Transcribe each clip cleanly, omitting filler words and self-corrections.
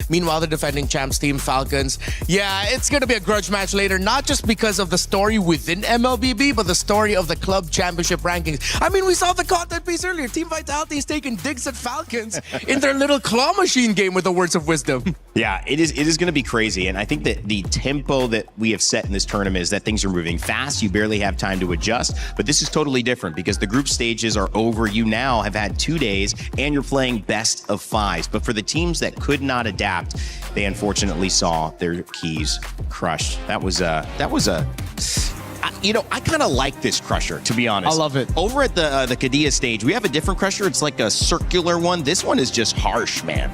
Meanwhile, the defending champs team Falcons, yeah, it's going to be a grudge match later, not just because of the story within MLBB, but the story of the club championship rankings. I mean, we saw the content piece earlier. Team Vitality is taking digs at Falcons in their little claw machine game with the words of wisdom. Yeah, it is going to be crazy. And I think that the tempo that we have set in this tournament is that things are moving fast. You barely have time to adjust. But this is totally different because the group stages are over. You now have had 2 days and you're playing best of fives. But for the teams that could not adapt, they unfortunately saw their keys crushed. That was a you know, I kind of like this crusher, to be honest. I love it. Over at the Kadia stage, we have a different crusher. It's like a circular one. This one is just harsh, man.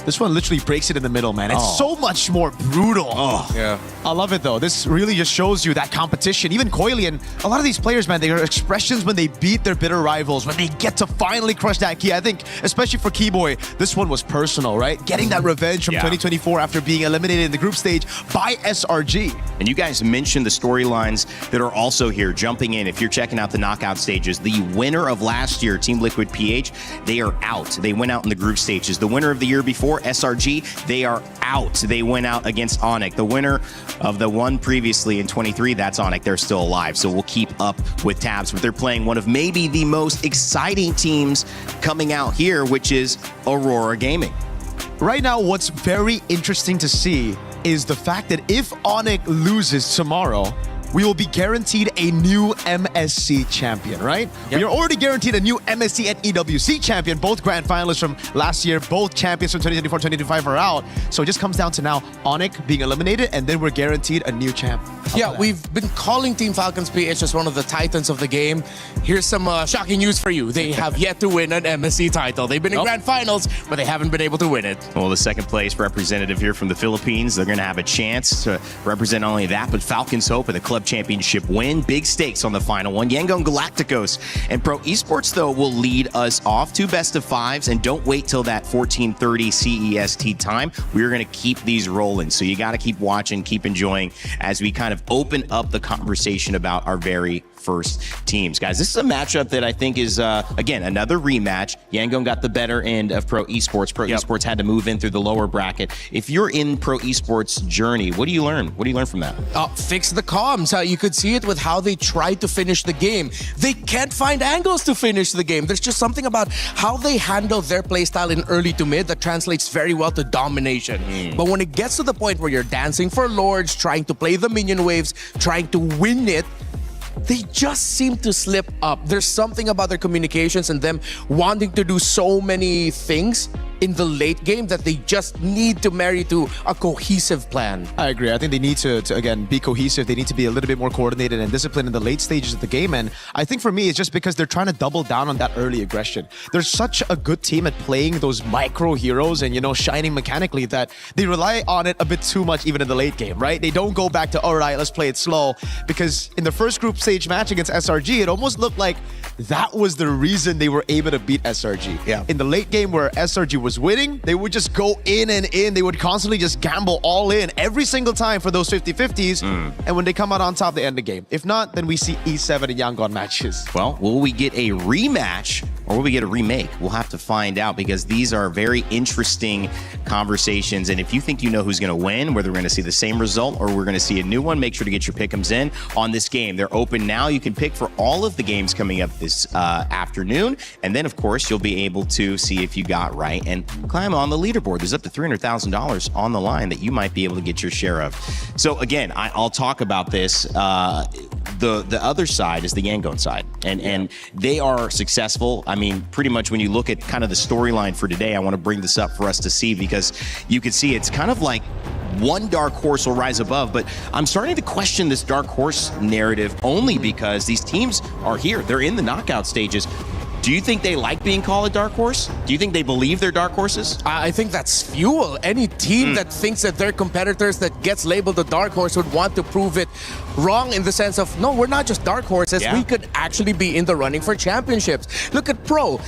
This one literally breaks it in the middle, man. It's so much more brutal. Yeah. I love it, though. This really just shows you that competition. Even Coily and a lot of these players, man, their expressions when they beat their bitter rivals, when they get to finally crush that key. I think, especially for Keyboy, this one was personal, right? Getting that revenge from 2024 after being eliminated in the group stage by SRG. And you guys mentioned the storylines that are also here, jumping in. If you're checking out the knockout stages, the winner of last year, Team Liquid PH, they are out. They went out in the group stages. The winner of the year before, SRG, they are out. They went out against Onyx. The winner of the one previously in 23, that's Onyx. They're still alive, so we'll keep up with tabs. But they're playing one of maybe the most exciting teams coming out here, which is Aurora Gaming. Right now, what's very interesting to see is the fact that if Onyx loses tomorrow, we will be guaranteed a new MSC champion, right? Yep. We are already guaranteed a new MSC and EWC champion. Both grand finalists from last year, both champions from 2024-2025 are out. So it just comes down to now Onyx being eliminated, and then we're guaranteed a new champ. Yeah, we've been calling Team Falcons PH as one of the titans of the game. Here's some shocking news for you. They have yet to win an MSC title. They've been in grand finals, but they haven't been able to win it. Well, the second place representative here from the Philippines, they're going to have a chance to represent only that, but Falcons hope in the club championship win. Big stakes on the final one. Yangon Galacticos and Pro Esports, though, will lead us off to best of fives, and don't wait till that 14:30 CEST time. We're going to keep these rolling, so you got to keep watching, keep enjoying as we kind of open up the conversation about our very first teams. Guys, this is a matchup that I think is, again, another rematch. Yangon got the better end of Pro Esports. Pro Esports had to move in through the lower bracket. If you're in Pro Esports' journey, what do you learn? What do you learn from that? Fix the comms. You could see it with how they tried to finish the game. They can't find angles to finish the game. There's just something about how they handle their playstyle in early to mid that translates very well to domination. But when it gets to the point where you're dancing for lords, trying to play the minion waves, trying to win it, they just seem to slip up. There's something about their communications and them wanting to do so many things in the late game that they just need to marry to a cohesive plan. I agree. I think they need to again, be cohesive. They need to be a little bit more coordinated and disciplined in the late stages of the game. And I think for me, it's just because they're trying to double down on that early aggression. They're such a good team at playing those micro heroes and, you know, shining mechanically that they rely on it a bit too much even in the late game, right? They don't go back to, all right, let's play it slow. Because in the first group stage match against SRG, it almost looked like that was the reason they were able to beat SRG. Yeah. In the late game where SRG was winning, they would just go in and in. They would constantly just gamble all in every single time for those 50-50s. And when they come out on top, they end the game. If not, then we see E7 and Yangon matches. Well, will we get a rematch or will we get a remake? We'll have to find out because these are very interesting conversations. And if you think you know who's going to win, whether we're going to see the same result or we're going to see a new one, make sure to get your pick'ems in on this game. They're open now. You can pick for all of the games coming up this afternoon. And then, of course, you'll be able to see if you got right and climb on the leaderboard. There's up to $300,000 on the line that you might be able to get your share of. So again, I'll talk about this. The other side is the Yangon side, and they are successful. I mean, pretty much when you look at kind of the storyline for today, I want to bring this up for us to see because you can see it's kind of like one dark horse will rise above, but I'm starting to question this dark horse narrative only because these teams are here. They're in the knockout stages. Do you think they like being called a dark horse? Do you think they believe they're dark horses? I think that's fuel. Any team that thinks that their competitors that gets labeled a dark horse would want to prove it wrong in the sense of, no, we're not just dark horses. We could actually be in the running for championships. Look at Pro.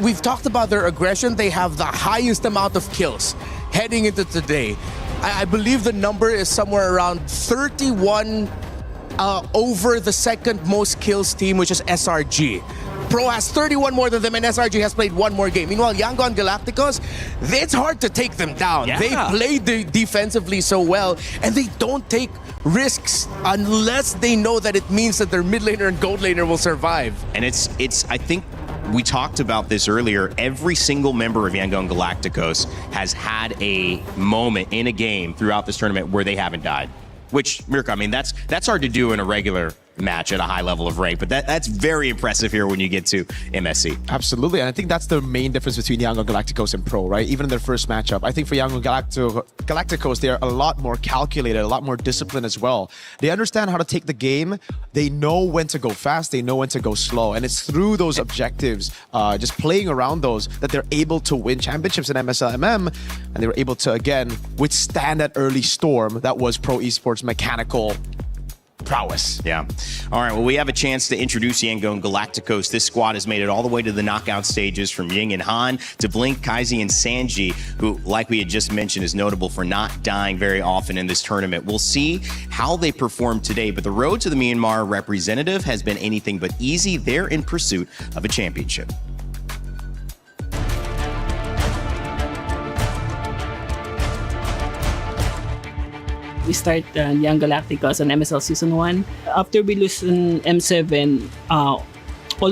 We've talked about their aggression. They have the highest amount of kills heading into today. I believe the number is somewhere around 31 over the second most kills team, which is SRG. Pro has 31 more than them, and SRG has played one more game. Meanwhile, Yangon Galacticos, it's hard to take them down. Yeah. They play defensively so well, and they don't take risks unless they know that it means that their mid laner and gold laner will survive. And it's I think we talked about this earlier. Every single member of Yangon Galacticos has had a moment in a game throughout this tournament where they haven't died. Which, Mirko, I mean, that's hard to do in a regular match at a high level of rank, but that's very impressive here when you get to MSC. Absolutely, and I think that's the main difference between Yangon Galacticos and Pro, right? Even in their first matchup, I think for Yangon Galacticos, they're a lot more calculated, a lot more disciplined as well. They understand how to take the game. They know when to go fast. They know when to go slow, and it's through those objectives, just playing around those, that they're able to win championships in MSLMM, and they were able to again withstand that early storm that was Pro Esports mechanical prowess. Yeah. All right. Well, we have a chance to introduce Yangon Galacticos. This squad has made it all the way to the knockout stages, from Ying and Han to Blink, Kaizi, and Sanji, who, like we had just mentioned, is notable for not dying very often in this tournament. We'll see how they perform today, but the road to the Myanmar representative has been anything but easy. They're in pursuit of a championship. We start Young Galacticos on MSL Season 1. After we lose in M7, all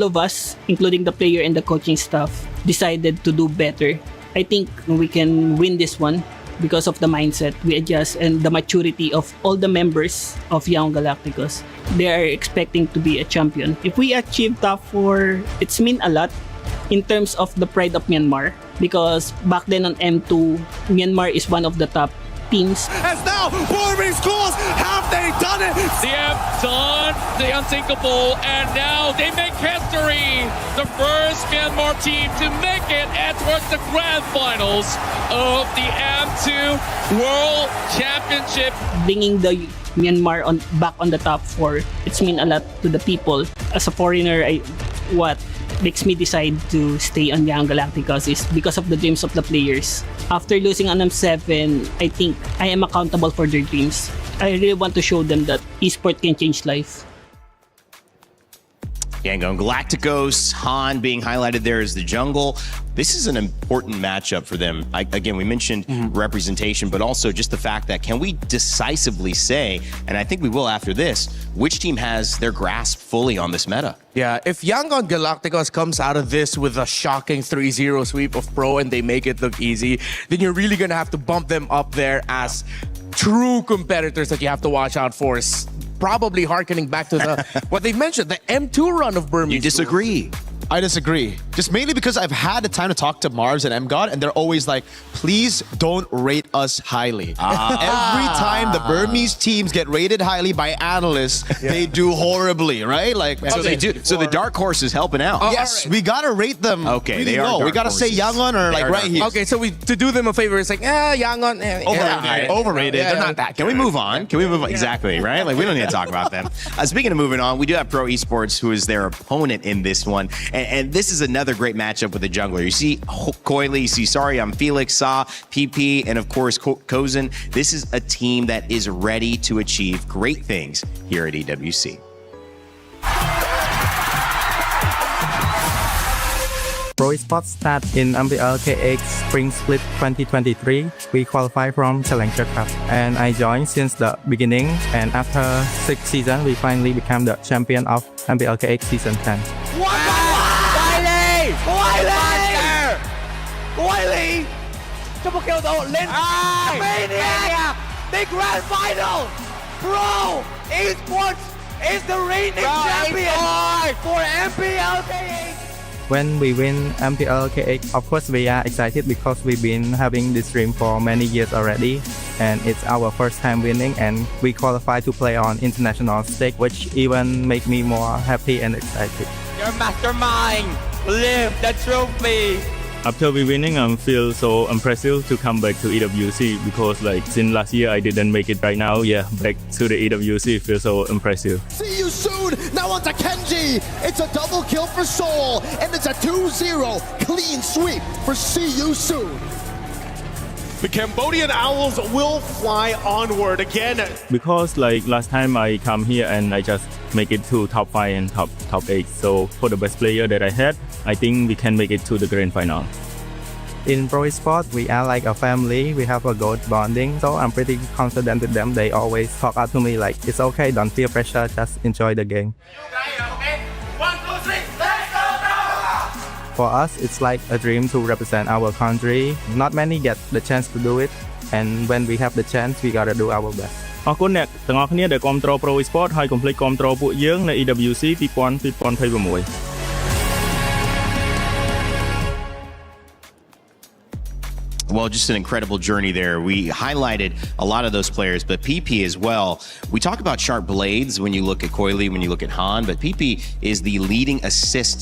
of us, including the player and the coaching staff, decided to do better. I think we can win this one because of the mindset we adjust and the maturity of all the members of Young Galacticos. They are expecting to be a champion. If we achieve top 4, it's mean a lot in terms of the pride of Myanmar, because back then on M2, Myanmar is one of the top teams. As now, Burmese scores, have they done it? They have done the unthinkable, and now they make history. The first Myanmar team to make it towards the grand finals of the M2 World Championship. Bringing the Myanmar back on the top 4, it's mean a lot to the people. As a foreigner, what makes me decide to stay on Young Galacticos is because of the dreams of the players. After losing on M7, I think I am accountable for their dreams. I really want to show them that esports can change life. Yangon Galacticos, Han being highlighted there as the jungle. This is an important matchup for them. Again, we mentioned representation, but also just the fact that can we decisively say, and I think we will after this, which team has their grasp fully on this meta? Yeah, if Yangon Galacticos comes out of this with a shocking 3-0 sweep of Pro and they make it look easy, then you're really going to have to bump them up there as true competitors that you have to watch out for. Probably harkening back to the what they've mentioned, the M2 run of Burmese. You disagree? I disagree. Just mainly because I've had the time to talk to Mars and MGod, and they're always like, please don't rate us highly. Every time the Burmese teams get rated highly by analysts, they do horribly, right? Like, So they do. So the dark horse is helping out. yes, we gotta rate them. Okay, really they are low. We dark gotta say horses. Yangon or They like are right dark here. Okay, so to do them a favor, it's like, Yangon. Overrated. Overrated. Yeah, They're yeah. not that. Can we move on? Can we move on? Exactly, right? Like, we don't need to talk about them. Speaking of moving on, we do have Pro Esports, who is their opponent in this one. And this is another great matchup with the jungler. You see Coily, you see Felix, Sa, PP, and of course, Kozen. This is a team that is ready to achieve great things here at EWC. Pro Esports start in MPL KX Spring Split 2023. We qualify from Challenger Cup, and I joined since the beginning. And after 6 seasons, we finally become the champion of MPL KX Season 10. Coily! Triple kill though, Lin Maniac! The grand final! Pro Esports is the reigning champion for MPL KX! When we win MPL KX, of course we are excited because we've been having this dream for many years already, and it's our first time winning, and we qualify to play on international stage, which even make me more happy and excited. Your mastermind! Lift the trophy! After we winning, I feel so impressive to come back to EWC because since last year I didn't make it. Right now, back to the EWC feels so impressive. See you soon. Now on to Kenji. It's a double kill for Seoul, and it's a 2-0 clean sweep for See You Soon. The Cambodian Owls will fly onward again. Because like last time I come here and I just make it to top 5 and top 8. So for the best player that I had, I think we can make it to the grand final. In pro sport, we are like a family. We have a good bonding. So I'm pretty confident with them. They always talk out to me like, it's okay, don't feel pressure, just enjoy the game. For us, it's like a dream to represent our country. Not many get the chance to do it. And when we have the chance, we gotta do our best. អរគុណអ្នកទាំងអស់គ្នាដែលគាំទ្រ Pro Esport ហើយកុំភ្លេចគាំទ្រពួកយើងនៅ EWC 2026 Well, just an incredible journey there. We highlighted a lot of those players, but PP as well. We talk about sharp blades when you look at Coily, when you look at Han, but PP is the leading assist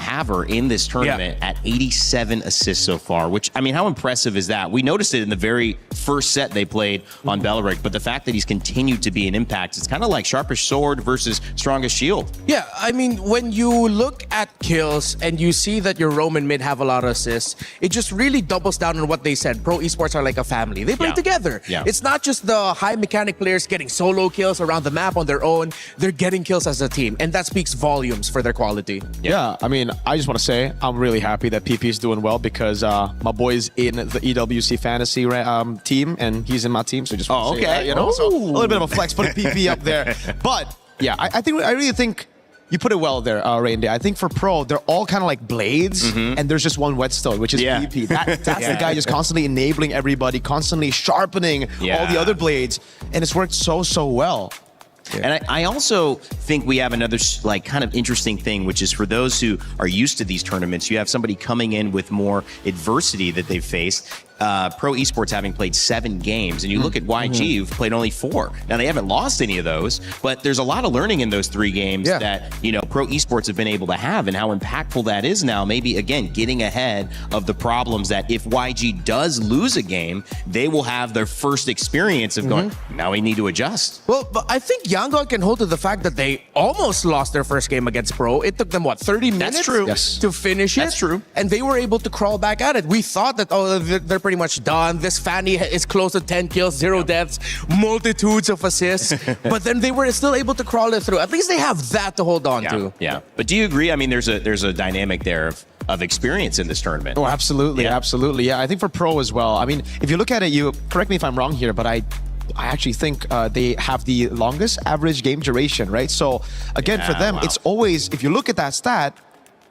haver in this tournament at 87 assists so far, which, I mean, how impressive is that? We noticed it in the very first set they played on Belleric, but the fact that he's continued to be an impact, it's kind of like sharpest sword versus strongest shield. Yeah, I mean, when you look at kills and you see that your Roman mid have a lot of assists, it just really doubles down on what they said. Pro esports are like a family. They play together. Yeah. It's not just the high mechanic players getting solo kills around the map on their own. They're getting kills as a team, and that speaks volumes for their quality. Yeah, I mean, I just want to say I'm really happy that PP is doing well because my boy's in the EWC fantasy team and he's in my team. So just want to say that, you know, so a little bit of a flex putting PP up there. But yeah, I really think you put it well there, Randy. I think for pro, they're all kind of like blades, and there's just one whetstone, which is PP. That's the guy just constantly enabling everybody, constantly sharpening all the other blades, and it's worked so well. And I also think we have another like kind of interesting thing, which is for those who are used to these tournaments, you have somebody coming in with more adversity that they've faced. Pro esports having played 7 games, and you look at YG, who've played only 4. Now they haven't lost any of those, but there's a lot of learning in those 3 games that, you know, pro esports have been able to have, and how impactful that is now. Maybe again getting ahead of the problems that if YG does lose a game, they will have their first experience of going, now we need to adjust. Well, but I think Yangon can hold to the fact that they almost lost their first game against Pro. It took them, what, 30 minutes to finish it? That's true. And they were able to crawl back at it. We thought that, oh, they're pretty much done. This Fanny is close to 10 kills, 0 deaths, multitudes of assists. But then they were still able to crawl it through. At least they have that to hold on to. Yeah. But do you agree? I mean, there's a dynamic there of experience in this tournament. Oh, absolutely. Absolutely. Yeah, I think for pro as well. I mean, if you look at it, you correct me if I'm wrong here, but I actually think they have the longest average game duration, right? So again, for them, it's always, if you look at that stat,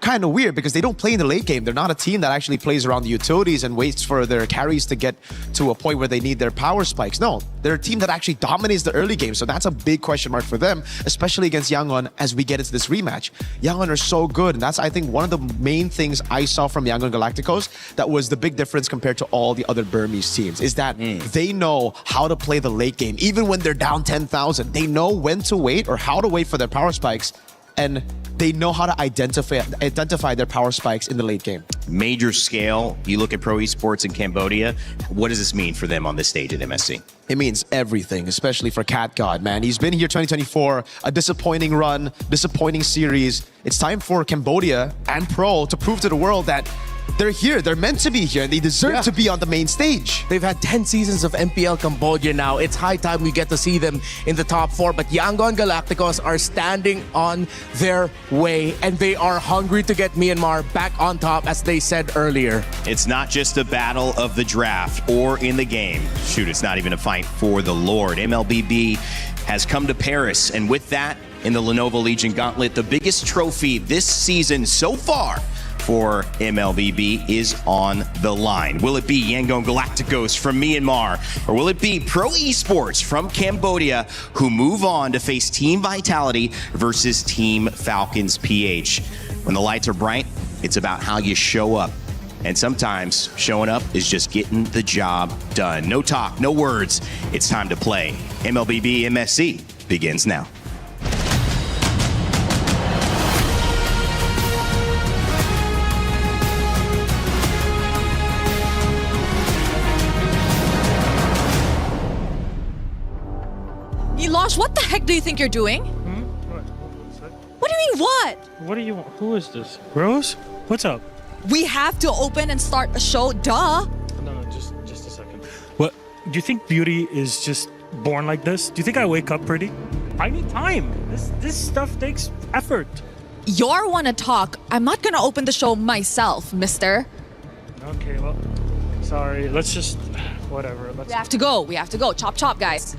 kind of weird because they don't play in the late game. They're not a team that actually plays around the utilities and waits for their carries to get to a point where they need their power spikes. No, they're a team that actually dominates the early game. So that's a big question mark for them, especially against Yangon as we get into this rematch. Yangon are so good. And that's, I think, one of the main things I saw from Yangon Galacticos that was the big difference compared to all the other Burmese teams is that they know how to play the late game. Even when they're down 10,000, they know when to wait or how to wait for their power spikes. And they know how to identify their power spikes in the late game. Major scale. You look at pro esports in Cambodia. What does this mean for them on this stage at MSC? It means everything, especially for Cat God, man. He's been here 2024, a disappointing run, disappointing series. It's time for Cambodia and Pro to prove to the world that they're here, they're meant to be here, and they deserve to be on the main stage. They've had 10 seasons of MPL Cambodia now. It's high time we get to see them in the top 4. But Yangon Galacticos are standing on their way, and they are hungry to get Myanmar back on top, as they said earlier. It's not just a battle of the draft or in the game. Shoot, it's not even a fight for the Lord. MLBB has come to Paris, and with that, in the Lenovo Legion Gauntlet, the biggest trophy this season so far for MLBB is on the line. Will it be Yangon Galacticos from Myanmar, or will it be Pro Esports from Cambodia, who move on to face Team Vitality versus Team Falcons PH? When the lights are bright, it's about how you show up. And sometimes showing up is just getting the job done. No talk, no words. It's time to play. MLBB MSC begins now. Elosh, what the heck do you think you're doing? What do you mean, what? What do you want? Who is this? Rose? What's up? We have to open and start a show, duh. No, just a you think beauty is just born like this? Do you think I wake up pretty? I need time. This stuff takes effort. You're wanna talk. I'm not gonna open the show myself, mister. Okay, well, sorry. Let's just, whatever. We have to go. We have to go. Chop, chop, guys.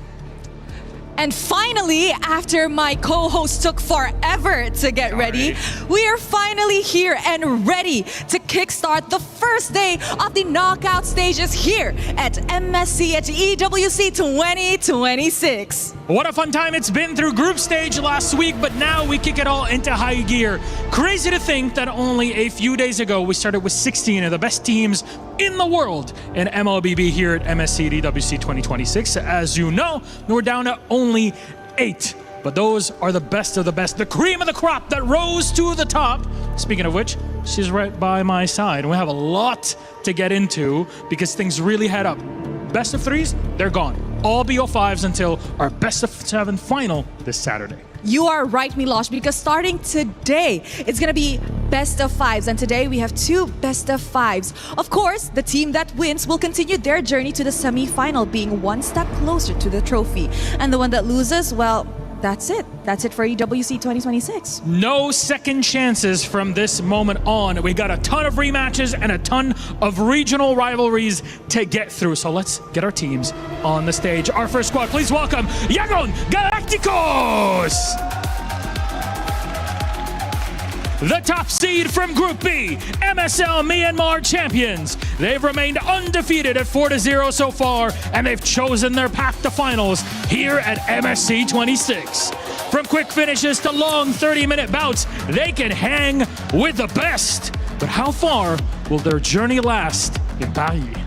And finally, after my co-host took forever to get ready, we are finally here and ready to kickstart the first day of the knockout stages here at MSC at EWC 2026. What a fun time it's been through group stage last week, but now we kick it all into high gear. Crazy to think that only a few days ago we started with 16 of the best teams in the world in MLBB here at MSC at EWC 2026. As you know, we're down to only 8. But those are the best of the best, the cream of the crop that rose to the top. Speaking of which, she's right by my side. We have a lot to get into because things really head up. Best of 3s, they're gone. All BO5s until our best of 7 final this Saturday. You are right, Milosh, because starting today, it's going to be best of 5s. And today we have 2 best of 5s. Of course, the team that wins will continue their journey to the semi-final, being one step closer to the trophy. And the one that loses, well, that's it. That's it for EWC 2026. No second chances from this moment on. We got a ton of rematches and a ton of regional rivalries to get through. So let's get our teams on the stage. Our first squad, please welcome Yangon Galacticos! The top seed from Group B, MSL Myanmar champions. They've remained undefeated at 4-0 so far, and they've chosen their path to finals here at MSC 26. From quick finishes to long 30-minute bouts, they can hang with the best. But how far will their journey last in Paris?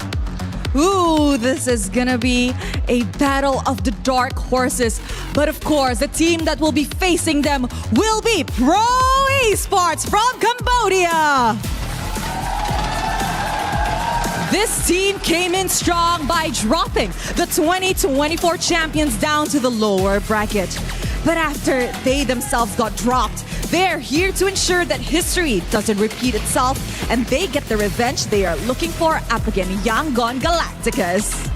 Ooh, this is gonna be a battle of the dark horses. But of course, the team that will be facing them will be Pro Esports from Cambodia. This team came in strong by dropping the 2024 champions down to the lower bracket. But after they themselves got dropped, they're here to ensure that history doesn't repeat itself and they get the revenge they are looking for up against Yangon Galacticos.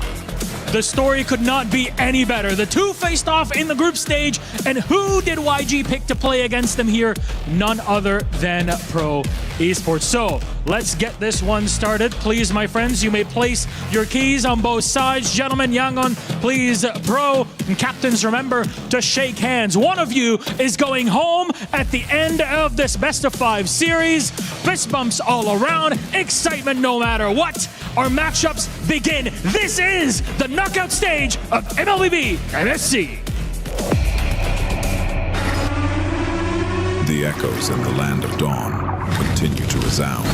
The story could not be any better. The two faced off in the group stage, and who did YG pick to play against them here? None other than Pro Esports. So let's get this one started. Please, my friends, you may place your keys on both sides. Gentlemen, Yangon, please, Pro and captains, remember to shake hands. One of you is going home at the end of this best of 5 series. Fist bumps all around, excitement no matter what. Our matchups begin. This is the knockout stage of MLBB MSC. The echoes in the land of dawn continue to resound.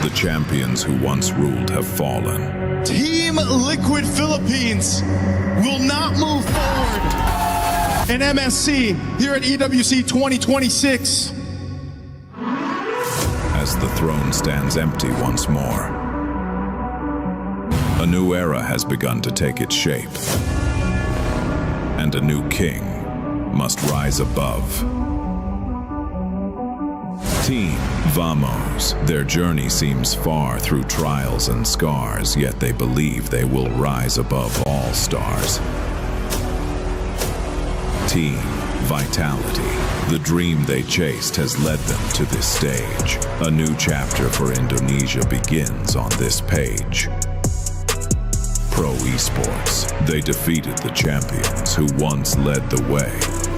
The champions who once ruled have fallen. Team Liquid Philippines will not move forward in MSC here at EWC 2026. As the throne stands empty once more, a new era has begun to take its shape, and a new king must rise above. Team Vamos. Their journey seems far through trials and scars, yet they believe they will rise above all stars. Team Vitality. The dream they chased has led them to this stage. A new chapter for Indonesia begins on this page. Pro Esports. They defeated the champions who once led the way.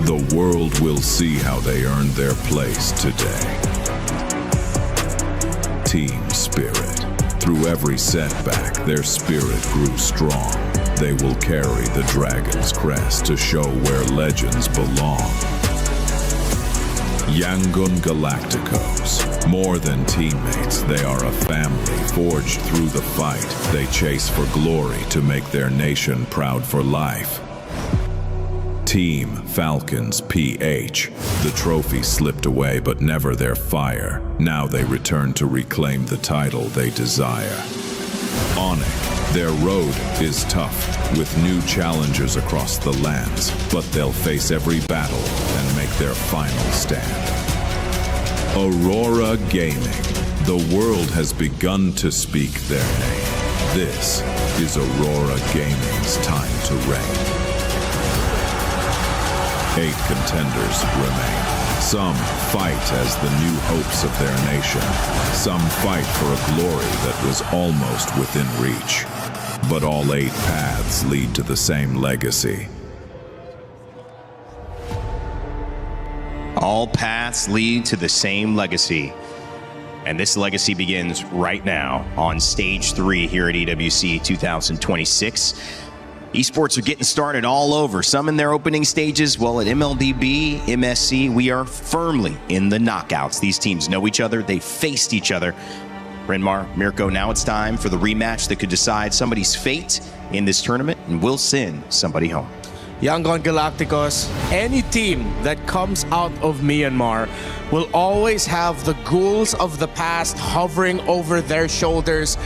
The world will see how they earned their place today. Team Spirit. Through every setback, their spirit grew strong. They will carry the dragon's crest to show where legends belong. Yangon Galacticos. More than teammates, they are a family forged through the fight. They chase for glory to make their nation proud for life. Team Falcons PH. The trophy slipped away, but never their fire. Now they return to reclaim the title they desire. Onyx. Their road is tough, with new challengers across the lands, but they'll face every battle and make their final stand. Aurora Gaming. The world has begun to speak their name. This is Aurora Gaming's time to reign. 8 contenders remain. Some fight as the new hopes of their nation. Some fight for a glory that was almost within reach. But all 8 paths lead to the same legacy. All paths lead to the same legacy. And this legacy begins right now on stage 3 here at EWC 2026. Esports are getting started all over. Some in their opening stages. Well, at MLBB, MSC, we are firmly in the knockouts. These teams know each other. They faced each other. Myanmar, Mirko, now it's time for the rematch that could decide somebody's fate in this tournament and will send somebody home. Yangon Galacticos, any team that comes out of Myanmar will always have the ghouls of the past hovering over their shoulders.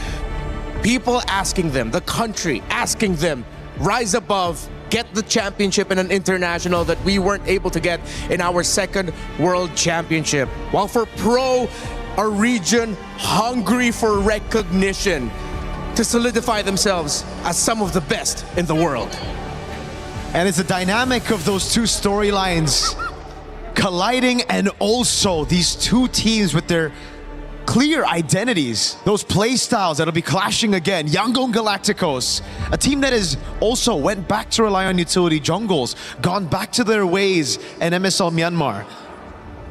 People asking them, the country asking them, rise above, get the championship in an international that we weren't able to get in our second world championship. While for Pro, a region hungry for recognition to solidify themselves as some of the best in the world. And it's the dynamic of those two storylines colliding, and also these two teams with their clear identities, those play styles that'll be clashing again. Yangon Galacticos, a team that has also went back to rely on utility jungles, gone back to their ways, and MSL Myanmar.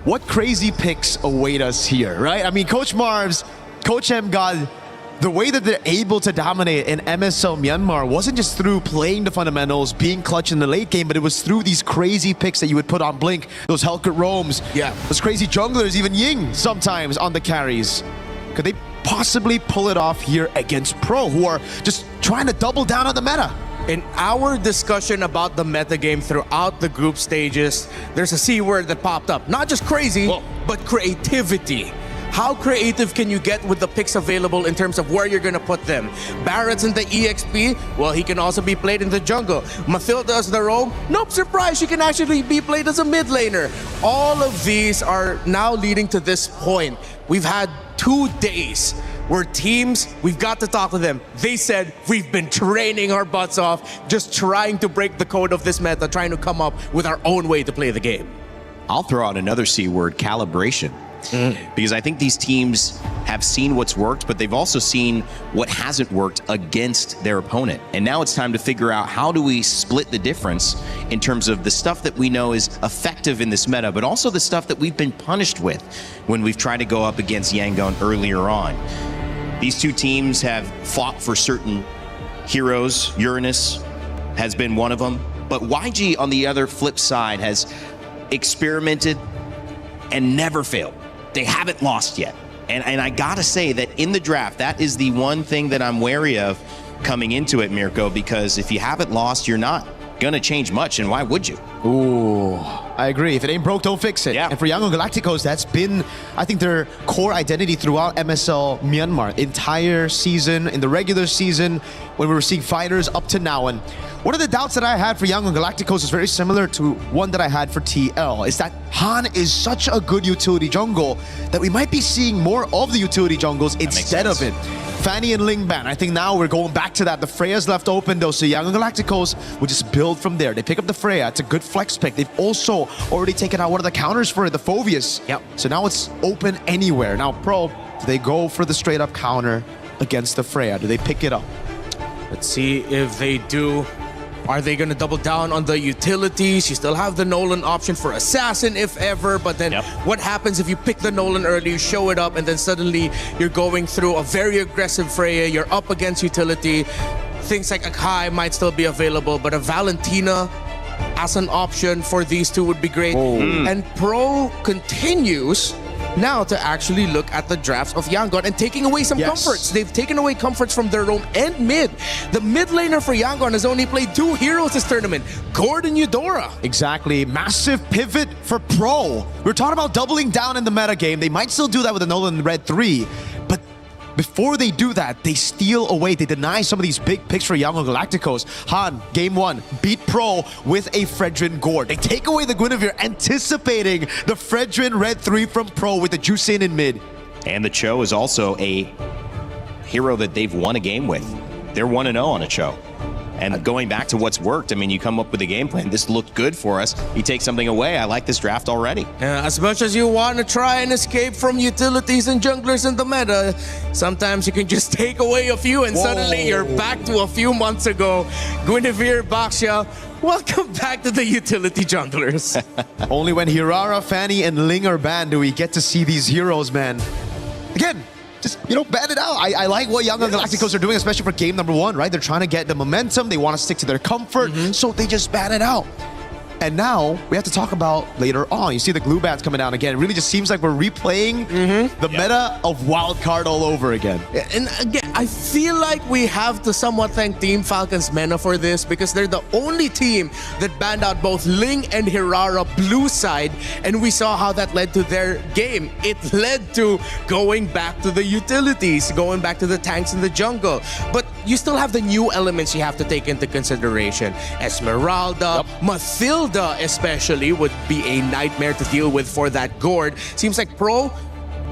What crazy picks await us here, right? I mean, Coach Marv's, Coach M God, the way that they're able to dominate in MSL Myanmar wasn't just through playing the fundamentals, being clutch in the late game, but it was through these crazy picks that you would put on Blink, those Hellcat roams, those crazy junglers, even Ying sometimes on the carries. Could they possibly pull it off here against Pro, who are just trying to double down on the meta? In our discussion about the metagame throughout the group stages, there's a C word that popped up. Not just crazy, but creativity. How creative can you get with the picks available in terms of where you're going to put them? Barrett's in the EXP, well, he can also be played in the jungle. Mathilda as the roam, nope, surprise, she can actually be played as a mid laner. All of these are now leading to this point. We've had 2 days where teams, we've got to talk to them. They said, we've been training our butts off, just trying to break the code of this meta, trying to come up with our own way to play the game. I'll throw out another C word, calibration. Because I think these teams have seen what's worked, but they've also seen what hasn't worked against their opponent. And now it's time to figure out, how do we split the difference in terms of the stuff that we know is effective in this meta, but also the stuff that we've been punished with when we've tried to go up against Yangon earlier on. These two teams have fought for certain heroes. Uranus has been one of them. But YG, on the other flip side, has experimented and never failed. They haven't lost yet. And I gotta say that in the draft, that is the one thing that I'm wary of coming into it, Mirko, because if you haven't lost, you're not gonna change much, and why would you? Ooh, I agree. If it ain't broke, don't fix it. Yeah. And for Yangon Galacticos, that's been, I think, their core identity throughout MSL Myanmar. Entire season, in the regular season, when we were seeing fighters up to now. And one of the doubts that I had for Yangon Galacticos is very similar to one that I had for TL, is that Han is such a good utility jungle that we might be seeing more of the utility jungles instead of it. Fanny and Lingban, I think now we're going back to that. The Freya's left open though, so Yangon Galacticos will just build from there. They pick up the Freya, it's a good flex pick. They've also already taken out one of the counters for it, the Phobius. So now it's open anywhere. Now Pro, do they go for the straight up counter against the Freya? Do they pick it up? Let's see if they do. Are they going to double down on the utilities? You still have the Nolan option for Assassin if ever, but then what happens if you pick the Nolan early, you show it up, and then suddenly you're going through a very aggressive Freya, you're up against utility. Things like Akai might still be available, but a Valentina as an option for these two would be great. And Pro continues now to actually look at the drafts of Yangon and taking away some comforts. They've taken away comforts from their roam and mid. The mid laner for Yangon has only played 2 heroes this tournament, Gordon Eudora. Exactly. Massive pivot for Pro. We're talking about doubling down in the meta game. They might still do that with the Nolan Red 3, but before they do that, they steal away. They deny some of these big picks for Yangon Galacticos. Han, game 1, beat Pro with a Fredrin Gord. They take away the Guinevere, anticipating the Fredrin Red 3 from Pro with the Juicin in mid. And the Cho is also a hero that they've won a game with. they're 1-0 on a Cho. And going back to what's worked, I mean, you come up with a game plan. This looked good for us. You take something away. I like this draft already. As much as you want to try and escape from utilities and junglers in the meta, sometimes you can just take away a few and suddenly you're back to a few months ago. Guinevere, Baxia, welcome back to the utility junglers. Only when Hirara, Fanny, and Ling are banned do we get to see these heroes, man. Again, just, ban it out. I like what Young Galacticos are doing, especially for game number 1, right? They're trying to get the momentum. They want to stick to their comfort, so they just ban it out. And now we have to talk about later on. You see the glue bans coming down again. It really just seems like we're replaying the meta of Wildcard all over again. And again, I feel like we have to somewhat thank Team Falcon's Mena for this because they're the only team that banned out both Ling and Hirara blue side, and we saw how that led to their game. It led to going back to the utilities, going back to the tanks in the jungle. But you still have the new elements you have to take into consideration. Esmeralda, Mathilda especially would be a nightmare to deal with for that Gord. Seems like Pro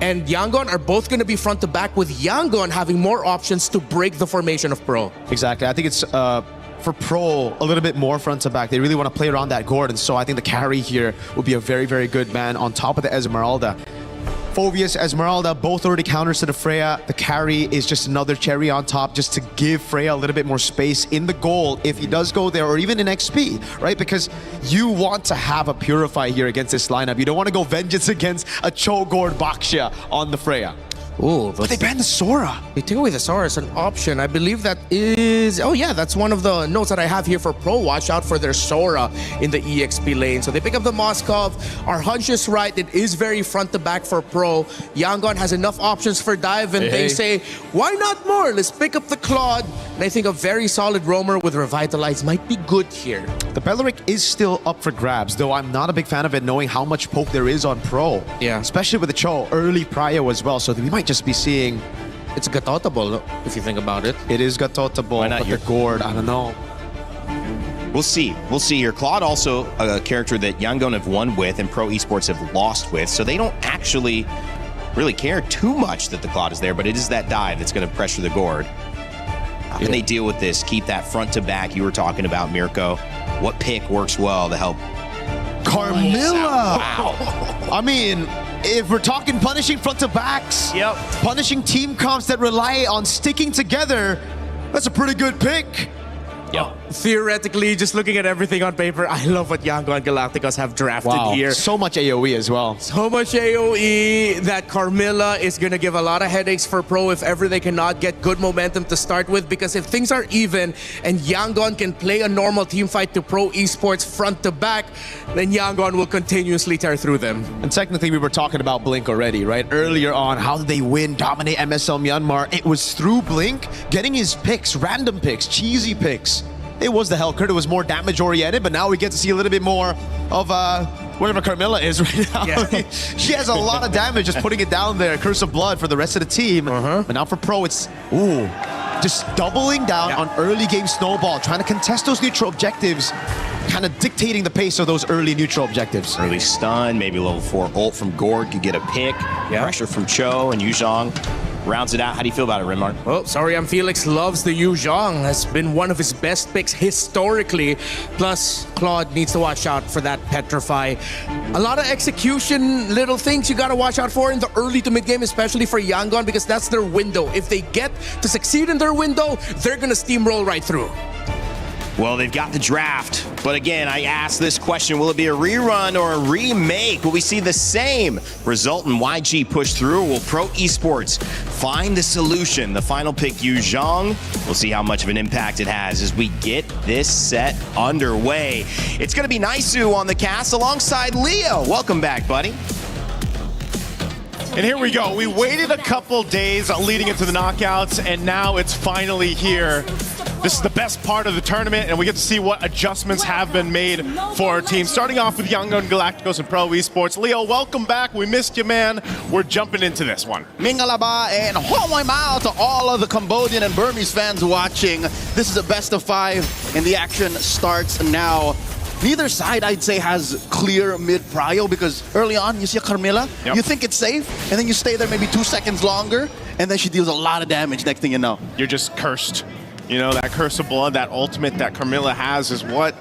and Yangon are both going to be front to back, with Yangon having more options to break the formation of Pro. Exactly. I think it's for Pro a little bit more front to back. They really want to play around that Gord, and so I think the carry here will be a very, very good man on top of the Esmeralda. Phoveus, Esmeralda, both already counters to the Freya. The carry is just another cherry on top just to give Freya a little bit more space in the goal if he does go there, or even in XP, right? Because you want to have a Purify here against this lineup. You don't want to go Vengeance against a Chogord Baxia on the Freya. Ooh, but they banned the Sora. They took away the Sora as an option. I believe that is... Oh yeah, that's one of the notes that I have here for Pro. Watch out for their Sora in the EXP lane. So they pick up the Moskov. Our hunch is right. It is very front to back for Pro. Yangon has enough options for dive, and they say, why not more? Let's pick up the Claude. And I think a very solid roamer with Revitalize might be good here. The Belleric is still up for grabs, though I'm not a big fan of it, knowing how much poke there is on Pro. Yeah. Especially with the Cho, early prio as well. So we might just be seeing... It's Gatotable, if you think about it. It is Gatotable, but the Gord, I don't know. We'll see. We'll see here. Claude also a character that Yangon have won with and Pro Esports have lost with, so they don't actually really care too much that the Claude is there, but it is that dive that's going to pressure the Gord. How can they deal with this? Keep that front to back you were talking about, Mirko. What pick works well to help? Carmilla! Wow. I mean, if we're talking punishing front to backs, punishing team comps that rely on sticking together, that's a pretty good pick. Theoretically, just looking at everything on paper, I love what Yangon Galacticos have drafted here. So much AoE as well. So much AoE that Carmilla is going to give a lot of headaches for Pro if ever they cannot get good momentum to start with, because if things are even and Yangon can play a normal team fight to Pro Esports front to back, then Yangon will continuously tear through them. And technically, we were talking about Blink already, right? Earlier on, how did they win, dominate MSL Myanmar? It was through Blink getting his picks, random picks, cheesy picks. It was the Hellcurt. It was more damage-oriented, but now we get to see a little bit more of whatever Carmilla is right now. Yeah. She has a lot of damage just putting it down there. Curse of Blood for the rest of the team. But now for Pro, it's just doubling down on early game Snowball, trying to contest those neutral objectives, kind of dictating the pace of those early neutral objectives. Early stun, maybe level 4 ult from Gord could get a pick. Pressure from Cho and Yuzhong. Rounds it out. How do you feel about it, Renmark? Oh, sorry, Felix loves the Yuzhong. Has been one of his best picks historically. Plus, Claude needs to watch out for that Petrify. A lot of execution, little things you got to watch out for in the early to mid game, especially for Yangon, because that's their window. If they get to succeed in their window, they're going to steamroll right through. Well, they've got the draft, but again, I asked this question, will it be a rerun or a remake? Will we see the same result in YG push through, or will Pro Esports find the solution? The final pick, Yuzhong. We'll see how much of an impact it has as we get this set underway. It's going to be Naisu on the cast alongside Leo. Welcome back, buddy. And here we go. We waited a couple days leading into the knockouts, and now it's finally here. This is the best part of the tournament, and we get to see what adjustments have been made for our team. Starting off with Yangon Galacticos and Pro Esports. Leo, welcome back. We missed you, man. We're jumping into this one. Mingalaba and homoy mao to all of the Cambodian and Burmese fans watching. This is a best of 5, and the action starts now. Neither side, I'd say, has clear mid-prio, because early on, you see a Carmilla, you think it's safe, and then you stay there maybe 2 seconds longer, and then she deals a lot of damage next thing you know. You're just cursed. You know, that Curse of Blood, that ultimate that Carmilla has is what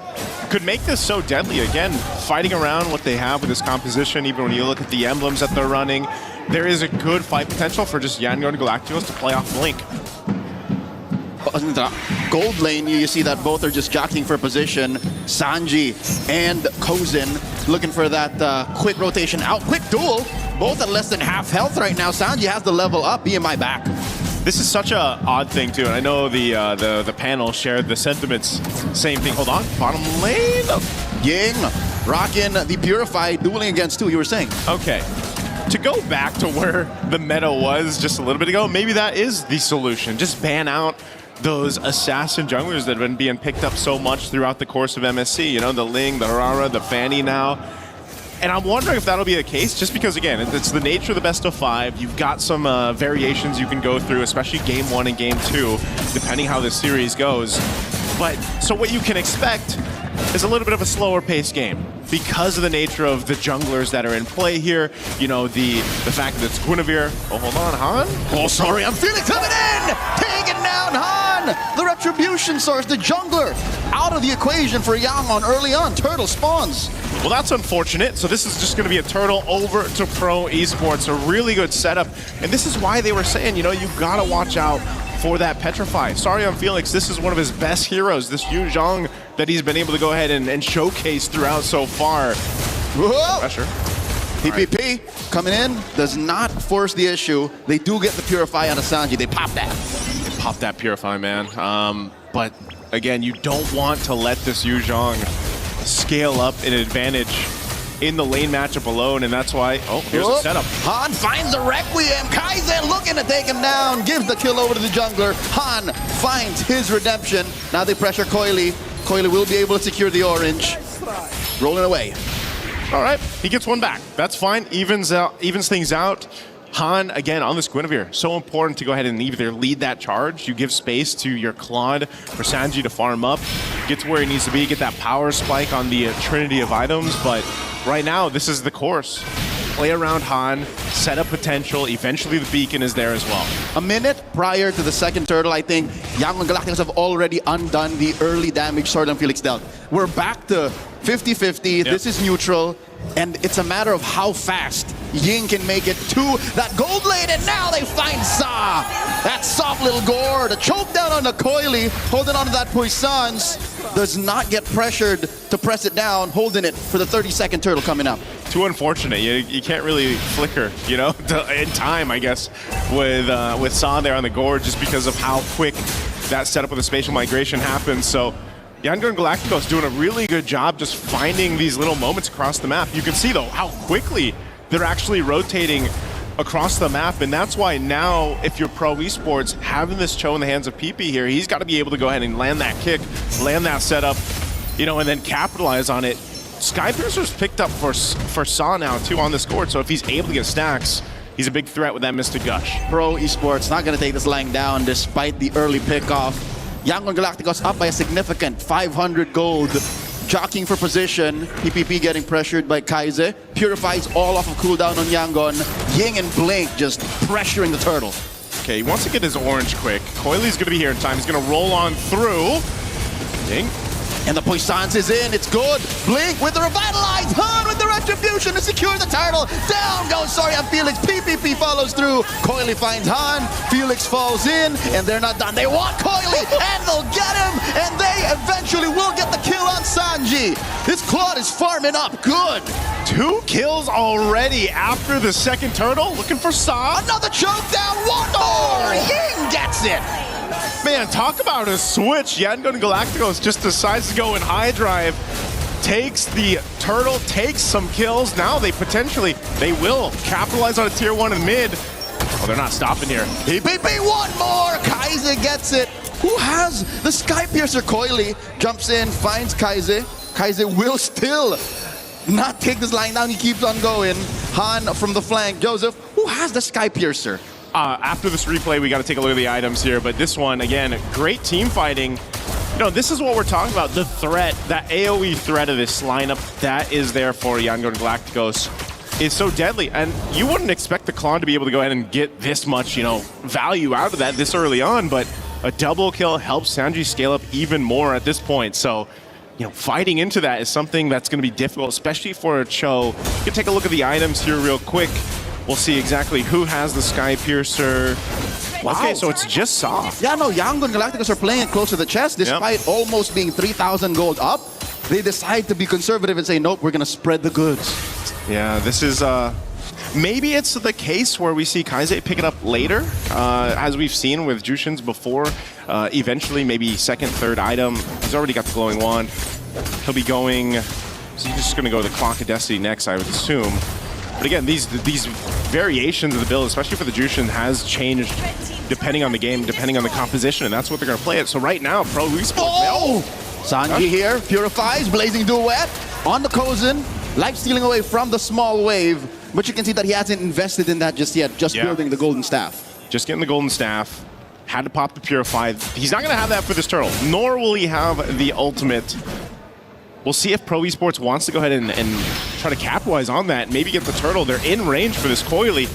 could make this so deadly. Again, fighting around what they have with this composition, even when you look at the emblems that they're running, there is a good fight potential for just Yangon and Galacticos to play off Blink. In the gold lane, you see that both are just jockeying for position. Sanji and Kozin looking for that quick rotation out. Quick duel. Both at less than half health right now. Sanji has the level up. BMI back. This is such a odd thing too, and I know the panel shared the sentiments. Same thing. Hold on. Bottom lane. Ying rocking the Purified, dueling against two. You were saying. Okay. To go back to where the meta was just a little bit ago, maybe that is the solution. Just ban out those assassin junglers that have been being picked up so much throughout the course of MSC. You know, the Ling, the Rara, the Fanny now. And I'm wondering if that'll be the case, just because, again, it's the nature of the best of 5. You've got some variations you can go through, especially Game 1 and Game 2, depending how this series goes. But, so what you can expect is a little bit of a slower paced game because of the nature of the junglers that are in play here. You know, the fact that it's Guinevere. Oh, hold on, Han? Oh, sorry, I'm feeling coming in! Taking down Han! The Retribution Source, the jungler, out of the equation for Yangon early on. Turtle spawns. Well, that's unfortunate. So this is just going to be a Turtle over to Pro Esports. A really good setup. And this is why they were saying, you know, you got to watch out for that Petrify. Sorry on Felix, this is one of his best heroes, this Yu Zhang that he's been able to go ahead and showcase throughout so far. Whoa! Pressure. PPP coming in, does not force the issue. They do get the Purify on Sanji. They pop that. They pop that Purify, man. But again, you don't want to let this Yu Zhang scale up an advantage in the lane matchup alone, and that's why, oh, here's the setup. Han finds the Requiem. Kaizen looking to take him down, gives the kill over to the jungler. Han finds his redemption. Now they pressure Coily. Coily will be able to secure the orange. Rolling away. All right, he gets one back. That's fine, evens things out. Han, again, on this Guinevere, so important to go ahead and either lead that charge, you give space to your Claude for Sanji to farm up, get to where he needs to be, get that power spike on the trinity of items, but right now, this is the course. Play around Han, set up potential, eventually the beacon is there as well. A minute prior to the second turtle, I think Yangon Galacticos have already undone the early damage Sword and Felix dealt. We're back to 50-50, yep. This is neutral, and it's a matter of how fast Ying can make it to that gold lane, and now they find Sa! That soft little gore, the choke down on the Coily, holding on to that Puissance, does not get pressured to press it down, holding it for the 30-second turtle coming up. Too unfortunate. You can't really flicker, you know, in time, I guess, with Sa there on the gore, just because of how quick that setup with the spatial migration happens. So Yangon Galacticos doing a really good job just finding these little moments across the map. You can see, though, how quickly they're actually rotating across the map, and that's why now, if you're Pro Esports, having this Cho in the hands of PP here, he's got to be able to go ahead and land that kick, land that setup, you know, and then capitalize on it. Skypiercer's picked up for Sa now, too, on the score, so if he's able to get stacks, he's a big threat with that Mystic Gush. Pro Esports not going to take this line down despite the early pickoff. Yangon Galacticos up by a significant 500 gold. Jockeying for position. PPP getting pressured by Kaize. Purifies all off of cooldown on Yangon. Ying and Blink just pressuring the turtle. Okay, he wants to get his orange quick. Coily's going to be here in time. He's going to roll on through. Ying. And the Puissance is in. It's good. Blink with the revitalized. Han with the retribution to secure the turtle. Down goes Sorian Felix. PPP follows through. Coily finds Han. Felix falls in. And they're not done. They want Coily. And they'll get him. And they eventually will get the kill on Sanji. This Claude is farming up. Good. 2 kills already after the second turtle. Looking for Sa. Another choke down. One more. Ying gets it. Man, talk about a switch. Yangon Galacticos just decides to go in high drive, takes the turtle, takes some kills. Now they will capitalize on a tier 1 in mid. Oh, they're not stopping here. PPP, one more. Kaize gets it. Who has the Skypiercer? Coily jumps in, finds Kaize. Kaize will still not take this line down. He keeps on going. Han from the flank. Joseph, who has the Skypiercer? After this replay, we got to take a look at the items here. But this one, again, great team fighting. You know, this is what we're talking about. The threat, that AoE threat of this lineup, that is there for Yangon Galacticos, is so deadly. And you wouldn't expect the Klon to be able to go ahead and get this much, you know, value out of that this early on. But a double kill helps Sanji scale up even more at this point. So, you know, fighting into that is something that's going to be difficult, especially for Cho. You can take a look at the items here real quick. We'll see exactly who has the Sky Piercer. Wow. Okay, so it's just soft. Yeah, no, Yangon Galacticos are playing it close to the chest despite almost being 3,000 gold up. They decide to be conservative and say, nope, we're going to spread the goods. Yeah, this is... maybe it's the case where we see Kaizei pick it up later, as we've seen with Jushin's before. Eventually, maybe second, third item. He's already got the glowing wand. He'll be going... So he's just going to go to the Clock of Destiny next, I would assume. But again, these variations of the build, especially for the Jushin, has changed depending on the game, depending on the composition, and that's what they're going to play it. So right now, Pro Esports... Oh! Sanji here, purifies, blazing duet on the Kozin, life stealing away from the small wave, but you can see that he hasn't invested in that just yet, just building the golden staff. Just getting the golden staff, had to pop the purify. He's not going to have that for this turtle, nor will he have the ultimate. We'll see if Pro Esports wants to go ahead and try to capitalize on that, maybe get the turtle. They're in range for this coily.